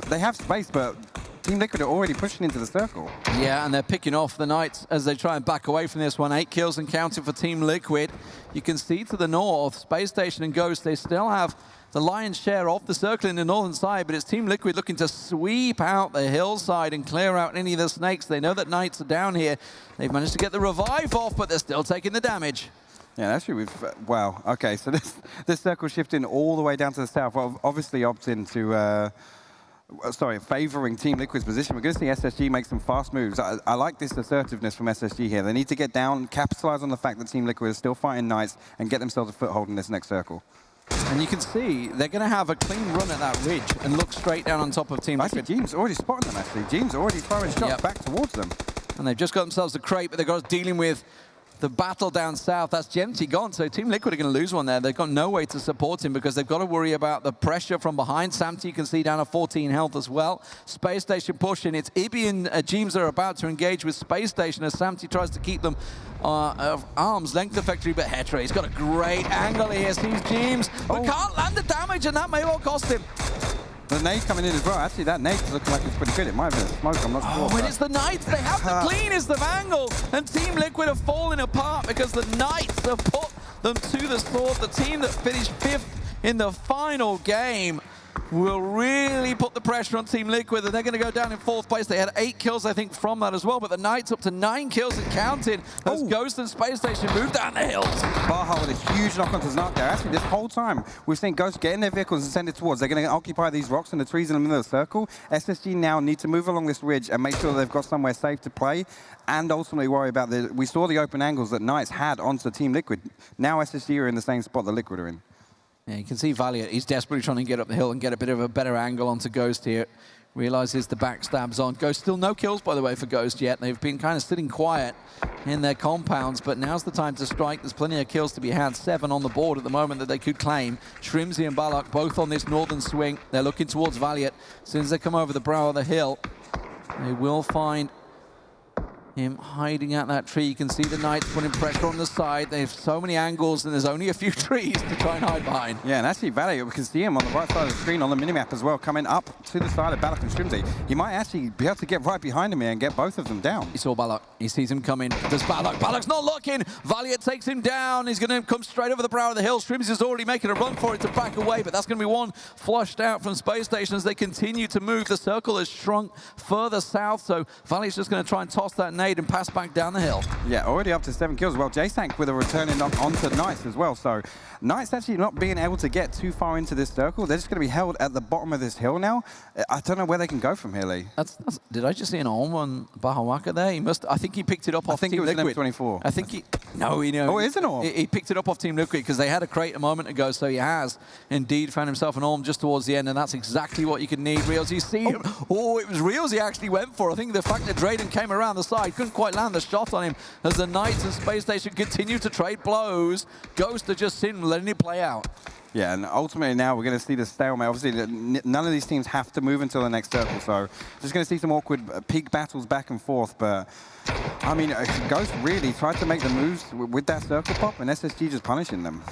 they have space, but Team Liquid are already pushing into the circle. Yeah, and they're picking off the Knights as they try and back away from this one. 8 kills and counting for Team Liquid. You can see to the north, Space Station and Ghost, they still have the lion's share of the circle in the northern side, but it's Team Liquid looking to sweep out the hillside and clear out any of the snakes. They know that Knights are down here. They've managed to get the revive off, but they're still taking the damage. Yeah, actually, we've wow. Okay, so this circle shifting all the way down to the south. Well, obviously opting to, favoring Team Liquid's position. We're going to see SSG make some fast moves. I like this assertiveness from SSG here. They need to get down, capitalize on the fact that Team Liquid is still fighting Knights, and get themselves a foothold in this next circle. And you can see they're going to have a clean run at that ridge and look straight down on top of Team Liquid. Actually, Jeem's already spotting them, actually. Jeem's already firing shots back towards them. And they've just got themselves a crate, but they've got dealing with the battle down south. That's Gemty gone, so Team Liquid are going to lose one there. They've got no way to support him because they've got to worry about the pressure from behind. Samty, you can see, down to 14 health as well. Space Station pushing. It's Ibi and Jeems are about to engage with Space Station as Samty tries to keep them of arm's length effectively, but Hetra, he's got a great angle here. Sees Jeems, but can't land the damage, and that may well cost him. The nade coming in as well. Actually, that nade looking like it's pretty good. It might have been a smoke, I'm not sure. Oh, and it's the Knights. They have the cleanest of angle. And Team Liquid are falling apart because the Knights have put them to the sword. The team that finished 5th in the final game will really put the pressure on Team Liquid, and they're going to go down in 4th place. They had 8 kills, I think, from that as well, but the Knights up to 9 kills and counting as Ghost and Space Station move down the hills. Baja with a huge knock onto Znark there. Actually, this whole time, we've seen Ghost get in their vehicles and send it towards. They're going to occupy these rocks and the trees in the middle of the circle. SSG now need to move along this ridge and make sure they've got somewhere safe to play, and ultimately worry about we saw the open angles that Knights had onto Team Liquid. Now SSG are in the same spot that Liquid are in. Yeah, you can see Valiant. He's desperately trying to get up the hill and get a bit of a better angle onto Ghost here. Realizes the backstab's on. Ghost, still no kills, by the way, for Ghost yet. They've been kind of sitting quiet in their compounds, but now's the time to strike. There's plenty of kills to be had. 7 on the board at the moment that they could claim. Shrimsy and Balak both on this northern swing. They're looking towards Valiant. As soon as they come over the brow of the hill, they will find him hiding at that tree. You can see the Knights putting pressure on the side. They have so many angles, and there's only a few trees to try and hide behind. Yeah, and actually, Valley, we can see him on the right side of the screen on the minimap as well, coming up to the side of Balak and Shrimsy. He might actually be able to get right behind him here and get both of them down. He saw Balak. He sees him coming. Does Balak? Balak's not looking. Valiant takes him down. He's going to come straight over the brow of the hill. Shrimsy's already making a run for it to back away, but that's going to be one flushed out from Space Station as they continue to move. The circle has shrunk further south, so Valiant's just going to try and toss that nade and pass back down the hill. Yeah, already up to 7 kills. Well, J-Sank with a returning knock onto Knights as well. So Knights actually not being able to get too far into this circle. They're just going to be held at the bottom of this hill now. I don't know where they can go from here, Lee. Did I just see an Olm on Bahawaka there? He must. I think he picked it up off Team Liquid. I think it was an M24. I think he... No, he knows. Oh, it is an Olm? He picked it up off Team Liquid because they had a crate a moment ago, so he has indeed found himself an Olm just towards the end, and that's exactly what you can need. Reels, you see him. Oh, it was Reels he actually went for. I think the fact that Drayden came around the side, couldn't quite land the shot on him as the Knights and Space Station continue to trade blows. Ghost are just sitting, letting it play out. Yeah, and ultimately now we're going to see the stalemate. Obviously, none of these teams have to move until the next circle, so just going to see some awkward peak battles back and forth. But, I mean, Ghost really tried to make the moves with that circle pop, and SSG just punishing them.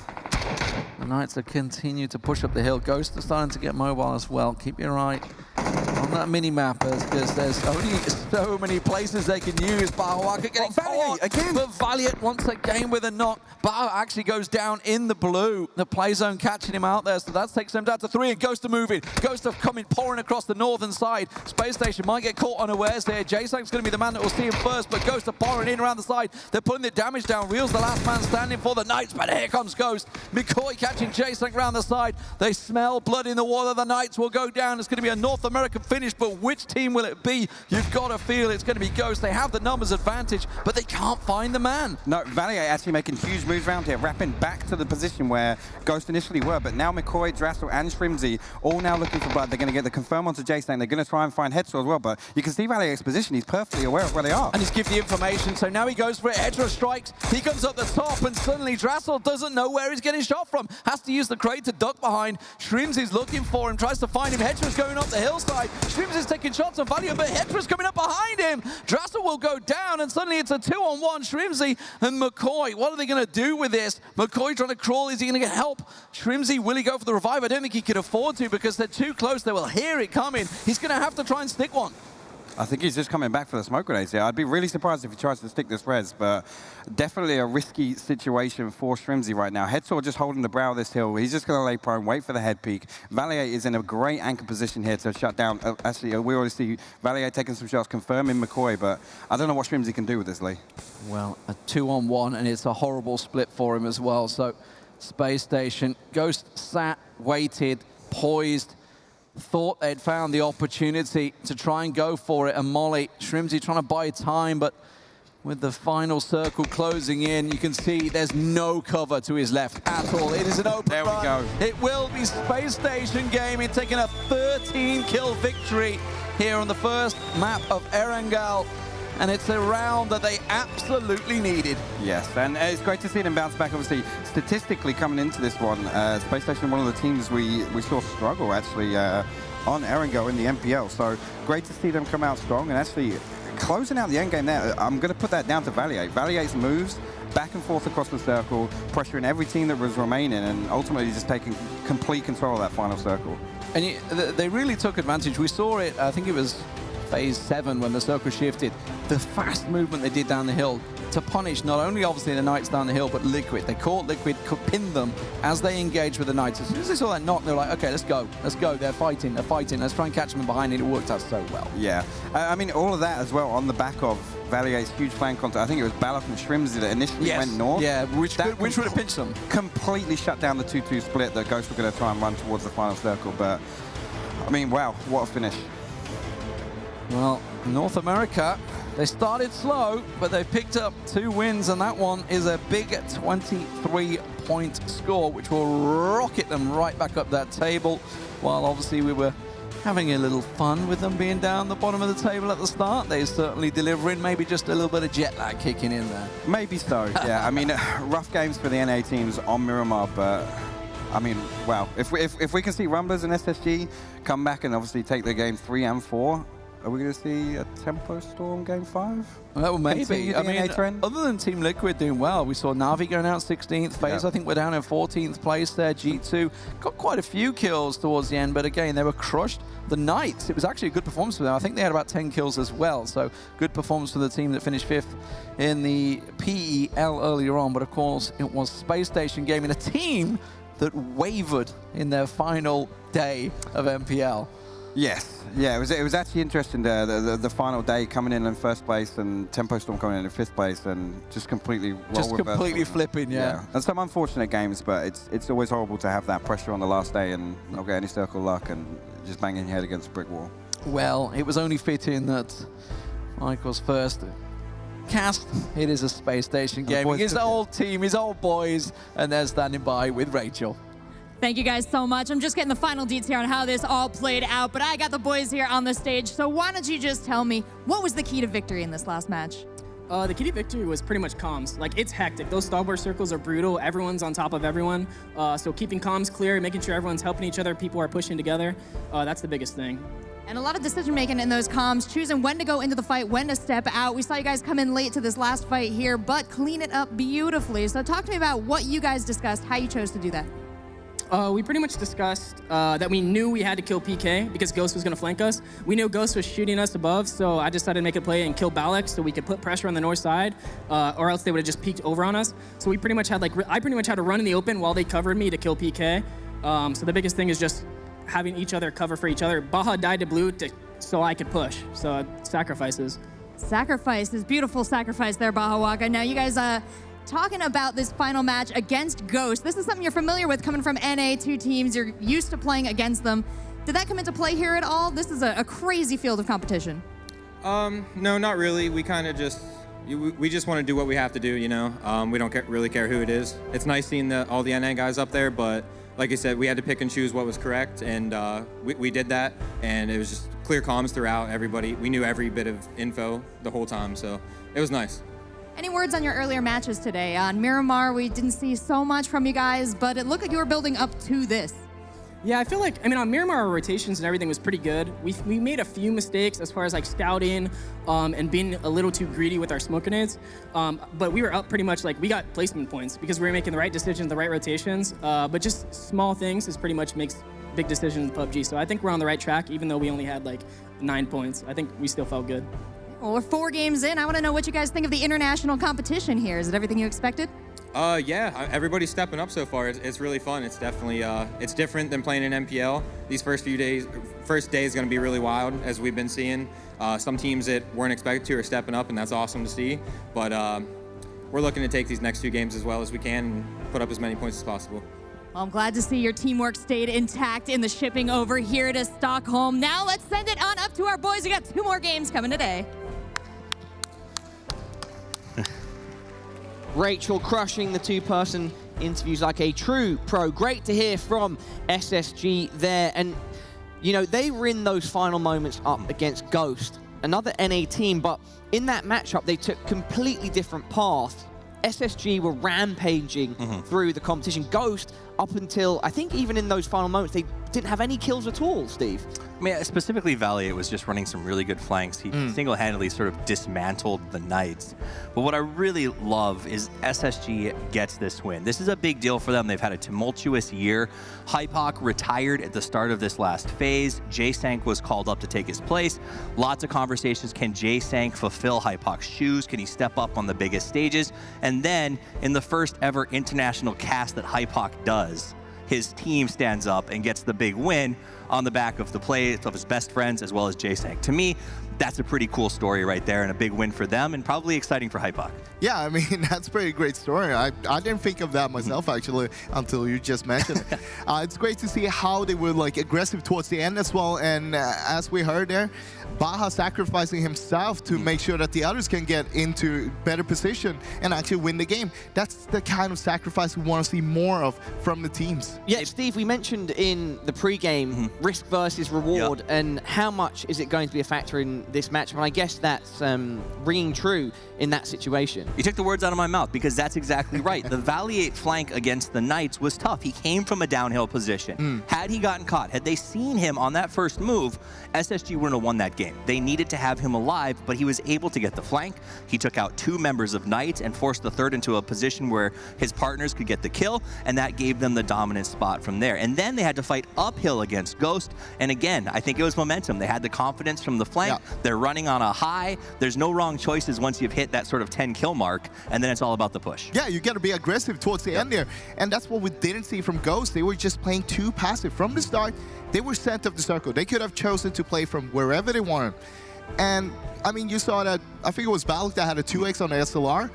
The Knights are continue to push up the hill. Ghost are starting to get mobile as well. Keep your eye on that mini-map because there's only so many places they can use. Bahawaka getting caught again. But Valiant once again with a knock. Baha actually goes down in the blue. The play zone catching him out there, so that takes them down to 3, and Ghost are moving. Ghost are coming, pouring across the northern side. Space Station might get caught unawares there. J-Sank's going to be the man that will see him first, but Ghost are pouring in around the side. They're putting the damage down. Reel's the last man standing for the Knights, but here comes Ghost. McCoy catching J-Sank around the side. They smell blood in the water. The Knights will go down. It's going to be a North American finish, but which team will it be? You've got to feel it's going to be Ghost. They have the numbers advantage, but they can't find the man. No, Valley actually making huge moves around here, wrapping back to the position where Ghost initially were, but now McCoy, Drassel, and Shrimsy all now looking for blood. They're going to get the confirm onto J-Sank. They're going to try and find Hetzer as well, but you can see Valley's position. He's perfectly aware of where they are. And he's given the information, so now he goes for it. Hetzer strikes. He comes up the top, and suddenly Drassel doesn't know where he's getting shot from. Has to use the crate to duck behind. Shrimsy's looking for him, tries to find him. Hetzer's going up the hillside. Shrimsy's taking shots on Valiant, but Hetzer's coming up behind him. Drassel will go down, and suddenly it's a 2-on-1. Shrimsy and McCoy. What are they going to do with this? McCoy trying to crawl. Is he going to get help? Shrimsy, will he go for the revive? I don't think he can afford to because they're too close. They will hear it coming. He's going to have to try and stick one. I think he's just coming back for the smoke grenades here. I'd be really surprised if he tries to stick this res, but definitely a risky situation for Shrimzy right now. Headsor just holding the brow of this hill. He's just going to lay prone, wait for the head peek. Valier is in a great anchor position here to shut down. Actually, we already see Valier taking some shots, confirming McCoy, but I don't know what Shrimzy can do with this, Lee. Well, a 2-on-1, and it's a horrible split for him as well. So Space Station, Ghost sat, waited, poised, thought they'd found the opportunity to try and go for it, and Molly, Shrimzy trying to buy time, but with the final circle closing in, you can see there's no cover to his left at all. It is an open There we run. go. It will be Space Station Gaming taking a 13-kill victory here on the first map of Erangel. And it's a round that they absolutely needed. Yes, and it's great to see them bounce back. Obviously, statistically coming into this one, Space Station, one of the teams we saw struggle actually on Erangel in the MPL. So great to see them come out strong and actually closing out the end game there. I'm going to put that down to Valier. Valier's moves back and forth across the circle, pressuring every team that was remaining, and ultimately just taking complete control of that final circle. And they really took advantage. We saw it, I think it was Phase 7 when the circle shifted. The fast movement they did down the hill to punish not only obviously the Knights down the hill, but Liquid. They caught Liquid, could pin them as they engaged with the Knights. As soon as they saw that knock, they were like, okay, let's go. They're fighting, let's try and catch them behind, and it worked out so well. Yeah, I mean, all of that as well on the back of Valier's huge flank contact. I think it was Balak and Shrimzy that initially went north. Yeah, which would have pinched them. Completely shut down the 2-2 split that Ghost were going to try and run towards the final circle. But, I mean, wow, what a finish. Well, North America, they started slow, but they picked up 2 wins, and that one is a big 23-point score, which will rocket them right back up that table, while obviously we were having a little fun with them being down the bottom of the table at the start. They're certainly delivering, maybe just a little bit of jet lag kicking in there. Maybe so, yeah. I mean, rough games for the NA teams on Miramar, but I mean, wow. If we can see Rumblers and SSG come back and obviously take the game 3 and 4, are we going to see a Tempo Storm game 5? Well, maybe. I mean, other than Team Liquid doing well, we saw Na'Vi going out 16th. FaZe, I think, we're down in 14th place there. G2 got quite a few kills towards the end, but again, they were crushed. The Knights, it was actually a good performance for them. I think they had about 10 kills as well, so good performance for the team that finished 5th in the PEL earlier on, but of course, it was Space Station Gaming, a team that wavered in their final day of MPL. Yes, yeah, it was actually interesting the final day coming in first place and Tempo Storm coming in 5th place and just completely flipping, yeah. And some unfortunate games, but it's always horrible to have that pressure on the last day and not get any circle luck and just banging your head against a brick wall. Well, it was only fitting that Michael's first cast, it is a Space Station Gaming. His old team, his old boys, and they're standing by with Rachel. Thank you guys so much. I'm just getting the final deets here on how this all played out, but I got the boys here on the stage. So why don't you just tell me, what was the key to victory in this last match? The key to victory was pretty much comms. Like, it's hectic. Those starboard circles are brutal. Everyone's on top of everyone. So keeping comms clear, making sure everyone's helping each other, people are pushing together, that's the biggest thing. And a lot of decision making in those comms, choosing when to go into the fight, when to step out. We saw you guys come in late to this last fight here, but clean it up beautifully. So talk to me about what you guys discussed, how you chose to do that. We pretty much discussed that we knew we had to kill PK because Ghost was going to flank us. We knew Ghost was shooting us above, so I decided to make a play and kill Balak so we could put pressure on the north side, or else they would have just peeked over on us. So we pretty much had I pretty much had to run in the open while they covered me to kill PK. So the biggest thing is just having each other cover for each other. Baja died to blue so I could push. So sacrifices. Sacrifices, beautiful sacrifice there, Baja Waka. Now you guys talking about this final match against Ghost. This is something you're familiar with coming from NA, 2 teams. You're used to playing against them. Did that come into play here at all? This is a crazy field of competition. No, not really. We kind of just, we just want to do what we have to do, you know? We don't really care who it is. It's nice seeing all the NA guys up there, but like I said, we had to pick and choose what was correct, and we did that, and it was just clear comms throughout. Everybody, we knew every bit of info the whole time, so it was nice. Any words on your earlier matches today? On Miramar, we didn't see so much from you guys, but it looked like you were building up to this. Yeah, I feel like, on Miramar, our rotations and everything was pretty good. We made a few mistakes as far as scouting and being a little too greedy with our smoke grenades. But we were up pretty much, we got placement points because we were making the right decisions, the right rotations. But just small things is pretty much makes big decision in PUBG. So I think we're on the right track, even though we only had like 9 points. I think we still felt good. Well, we're 4 games in. I want to know what you guys think of the international competition here. Is it everything you expected? Yeah, everybody's stepping up so far. It's really fun. It's definitely it's different than playing in MPL. These first day is going to be really wild, as we've been seeing. Some teams that weren't expected to are stepping up, and that's awesome to see. But we're looking to take these next 2 games as well as we can and put up as many points as possible. Well, I'm glad to see your teamwork stayed intact in the shipping over here to Stockholm. Now let's send it on up to our boys. We got 2 more games coming today. Rachel crushing the 2-person interviews like a true pro. Great to hear from SSG there. And, you know, they were in those final moments up against Ghost, another NA team, but in that matchup, they took completely different paths. SSG were rampaging through the competition. Ghost, up until, I think even in those final moments, they didn't have any kills at all, Steve. I mean, specifically, Valiant was just running some really good flanks. He single-handedly sort of dismantled the Knights. But what I really love is SSG gets this win. This is a big deal for them. They've had a tumultuous year. Hypoc retired at the start of this last phase. J-Sank was called up to take his place. Lots of conversations. Can J-Sank fulfill Hypoc's shoes? Can he step up on the biggest stages? And then, in the first ever international cast that Hypoc does, his team stands up and gets the big win on the back of the play of his best friends as well as J-Sank. To me, that's a pretty cool story right there and a big win for them and probably exciting for Hypoc. Yeah, I mean, that's a pretty great story. I didn't think of that myself, actually, until you just mentioned it. It's great to see how they were like aggressive towards the end as well. And as we heard there, Baja sacrificing himself to make sure that the others can get into better position and actually win the game. That's the kind of sacrifice we want to see more of from the teams. Yeah, Steve, we mentioned in the pre-game risk versus reward, and how much is it going to be a factor in this match? And I guess that's ringing true in that situation. You took the words out of my mouth, because that's exactly right. The Valiant flank against the Knights was tough. He came from a downhill position. Had he gotten caught, had they seen him on that first move, SSG wouldn't have won that game. They needed to have him alive, but he was able to get the flank. He took out 2 members of Knights and forced the third into a position where his partners could get the kill, and that gave them the dominant spot from there. And then they had to fight uphill against Ghost, and again, I think it was momentum. They had the confidence from the flank. They're running on a high. There's no wrong choices once you've hit that sort of 10 kill mark, and then it's all about the push. Yeah, you got to be aggressive towards the end there, and that's what we didn't see from Ghost. They were just playing too passive. From the start, they were sent of the circle. They could have chosen to play from wherever they wanted. And, I mean, you saw that, I think it was Balak that had a 2x on the SLR.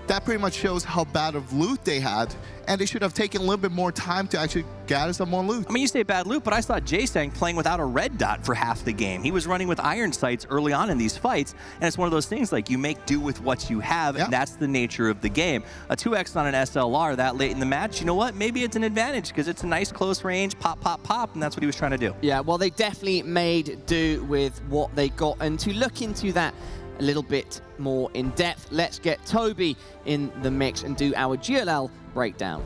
That pretty much shows how bad of loot they had, and they should have taken a little bit more time to actually gather some more loot. I mean, you say bad loot, but I saw J-Sank playing without a red dot for half the game. He was running with iron sights early on in these fights, and it's one of those things like you make do with what you have, and that's the nature of the game. A 2x on an SLR that late in the match, you know what? Maybe it's an advantage because it's a nice close range, pop, pop, pop, and that's what he was trying to do. Yeah, well, they definitely made do with what they got, and to look into that a little bit more in depth, let's get Toby in the mix and do our GLL breakdown.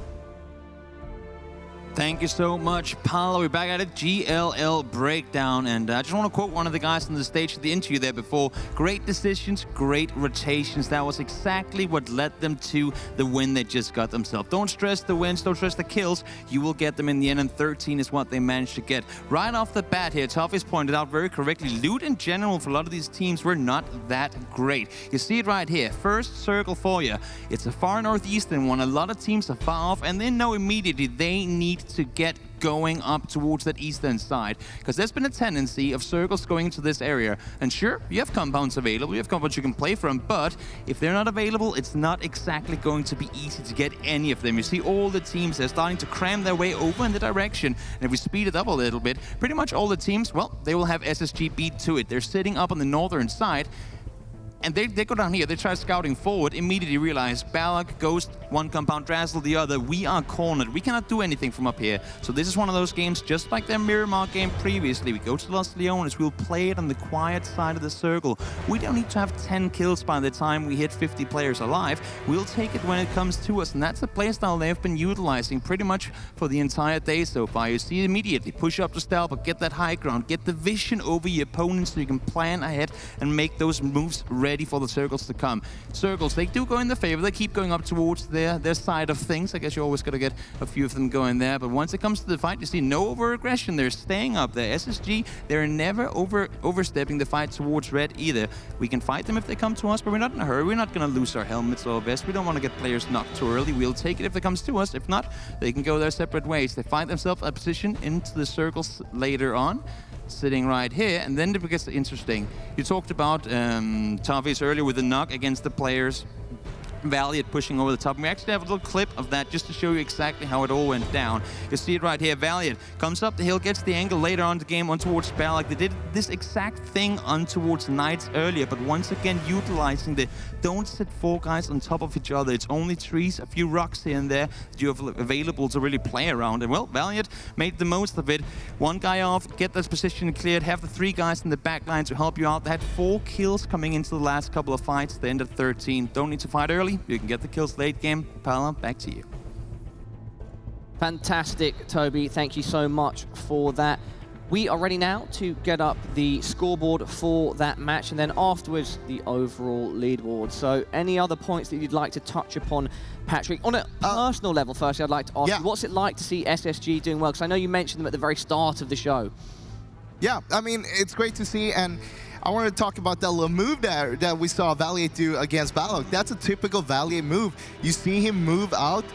Thank you so much, Paolo. We're back at it, GLL breakdown, and I just want to quote one of the guys on the stage at the interview there before. Great decisions, great rotations. That was exactly what led them to the win they just got themselves. Don't stress the wins, don't stress the kills. You will get them in the end, and 13 is what they managed to get. Right off the bat here, Toffee's pointed out very correctly, loot in general for a lot of these teams were not that great. You see it right here. First circle for you. It's a far northeastern one. A lot of teams are far off, and they know immediately they need to get going up towards that eastern side, because there's been a tendency of circles going into this area. And sure, you have compounds available, you have compounds you can play from, but if they're not available, it's not exactly going to be easy to get any of them. You see all the teams, they're starting to cram their way over in the direction, and if we speed it up a little bit, pretty much all the teams, well, they will have SSG beat to it. They're sitting up on the northern side, and they go down here, they try scouting forward, immediately realize Balak, Ghost, one compound, Drazzle, the other. We are cornered. We cannot do anything from up here. So this is one of those games, just like their Miramar game previously. We go to Los Leones, we'll play it on the quiet side of the circle. We don't need to have 10 kills by the time we hit 50 players alive. We'll take it when it comes to us, and that's the playstyle they've been utilizing pretty much for the entire day so far. You see immediately, push up to stealth, but get that high ground, get the vision over your opponents so you can plan ahead and make those moves ready ready for the circles to come. Circles, they do go in their favor. They keep going up towards their side of things. I guess you always got to get a few of them going there. But once it comes to the fight, you see no over-aggression. They're staying up there. SSG, they're never overstepping the fight towards red either. We can fight them if they come to us, but we're not in a hurry. We're not going to lose our helmets or vests. We don't want to get players knocked too early. We'll take it if it comes to us. If not, they can go their separate ways. They find themselves a position into the circles later on, sitting right here, and then it gets interesting. You talked about Tavis earlier with the knock against the players. Valiant pushing over the top. We actually have a little clip of that just to show you exactly how it all went down. You see it right here. Valiant comes up the hill, gets the angle later on in the game on towards Balak. They did this exact thing on towards Knights earlier, but once again utilizing the don't sit 4 guys on top of each other. It's only trees, a few rocks here and there that you have available to really play around. And well, Valiant made the most of it. 1 guy off, get this position cleared, have the 3 guys in the back line to help you out. They had 4 kills coming into the last couple of fights. They ended 13. Don't need to fight early. You can get the kills late game. Pala, back to you. Fantastic, Toby. Thank you so much for that. We are ready now to get up the scoreboard for that match, and then afterwards, the overall leaderboard. So any other points that you'd like to touch upon, Patrick? On a personal level, firstly, I'd like to ask you, what's it like to see SSG doing well? Because I know you mentioned them at the very start of the show. Yeah, I mean, it's great to see, and I want to talk about that little move there that we saw Valiant do against Balog. That's a typical Valiant move. You see him move out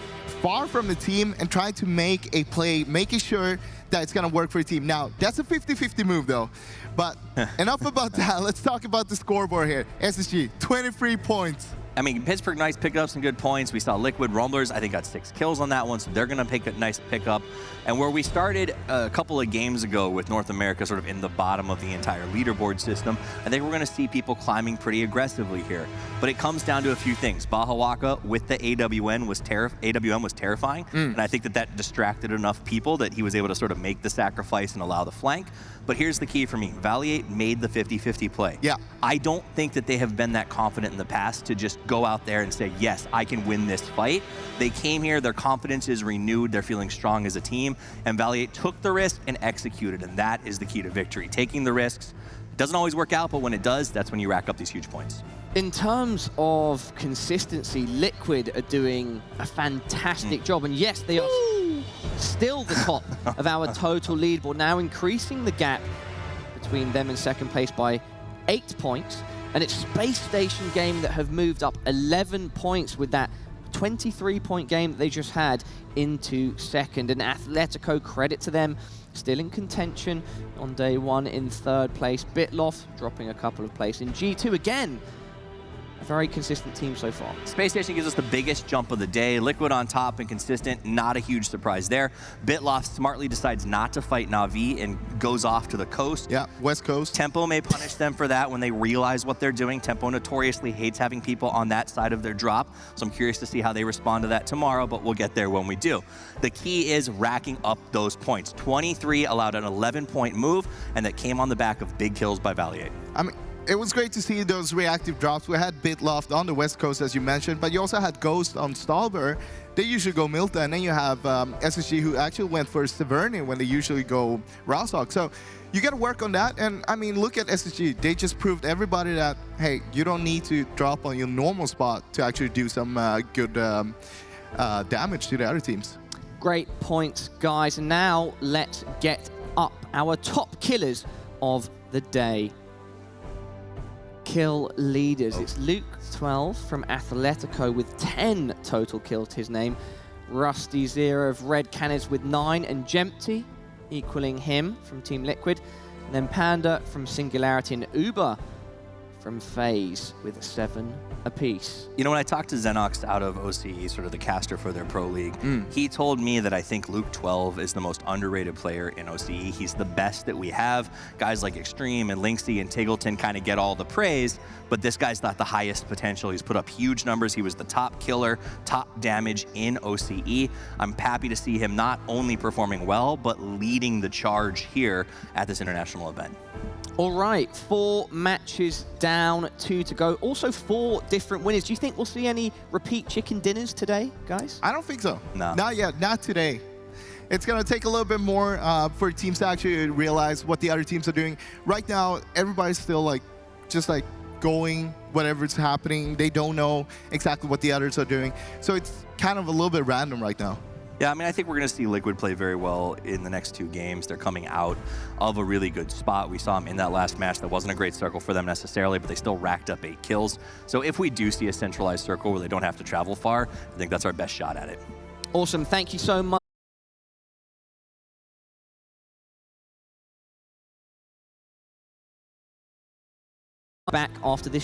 far from the team and try to make a play, making sure that it's going to work for the team. Now, that's a 50-50 move, though. But enough about that. Let's talk about the scoreboard here. SSG, 23 points. I mean, Pittsburgh Knights picked up some good points. We saw Liquid Rumblers, I think, got 6 kills on that one, so they're going to pick a nice pickup. And where we started a couple of games ago with North America sort of in the bottom of the entire leaderboard system, I think we're going to see people climbing pretty aggressively here. But it comes down to a few things. Bahawaka with the AWM was terrifying, and I think that distracted enough people that he was able to sort of make the sacrifice and allow the flank. But here's the key for me. Valiant made the 50-50 play. Yeah. I don't think that they have been that confident in the past to just go out there and say, yes, I can win this fight. They came here, their confidence is renewed, they're feeling strong as a team, and Valiant took the risk and executed, and that is the key to victory. Taking the risks. It doesn't always work out, but when it does, that's when you rack up these huge points. In terms of consistency, Liquid are doing a fantastic job, and yes, they are still the top of our total leaderboard, now increasing the gap between them and second place by 8 points. And it's Spacestation Gaming that have moved up 11 points with that 23-point game that they just had into second. And Athletico, credit to them, still in contention on day 1 in 3rd place. Bitloft dropping a couple of places in G2 again. A very consistent team so far. Spacestation gives us the biggest jump of the day. Liquid on top and consistent, not a huge surprise there. Bitloft smartly decides not to fight Na'Vi and goes off to the coast. Yeah, West Coast. Tempo may punish them for that when they realize what they're doing. Tempo notoriously hates having people on that side of their drop, so I'm curious to see how they respond to that tomorrow, but we'll get there when we do. The key is racking up those points. 23 allowed an 11-point move, and that came on the back of big kills by Valiant. I mean, it was great to see those reactive drops. We had Bitloft on the West Coast, as you mentioned, but you also had Ghost on Stalber. They usually go Milta, and then you have SSG, who actually went for Severny when they usually go Roushawk. So you got to work on that. And I mean, look at SSG. They just proved everybody that, hey, you don't need to drop on your normal spot to actually do some good damage to the other teams. Great points, guys. And now let's get up our top killers of the day. Kill leaders. It's Luke 12 from Athletico with 10 total kills to his name. Rusty Zero of Red Canids with 9, and Jempty equaling him from Team Liquid. And then Panda from Singularity and Uber from FaZe with 7 apiece. You know, when I talked to Xenox out of OCE, sort of the caster for their pro league, he told me that I think Luke 12 is the most underrated player in OCE. He's the best that we have. Guys like Extreme and Lynxy and Tiggleton kind of get all the praise, but this guy's got the highest potential. He's put up huge numbers. He was the top killer, top damage in OCE. I'm happy to see him not only performing well, but leading the charge here at this international event. All right, 4 matches down, 2 to go. Also 4 different winners. Do you think we'll see any repeat chicken dinners today, guys? I don't think so. No. Not yet, not today. It's going to take a little bit more for teams to actually realize what the other teams are doing. Right now, everybody's still just going whatever's happening. They don't know exactly what the others are doing. So it's kind of a little bit random right now. Yeah, I mean, I think we're going to see Liquid play very well in the next 2 games. They're coming out of a really good spot. We saw them in that last match. That wasn't a great circle for them necessarily, but they still racked up 8 kills. So if we do see a centralized circle where they don't have to travel far, I think that's our best shot at it. Awesome. Thank you so much. Back after this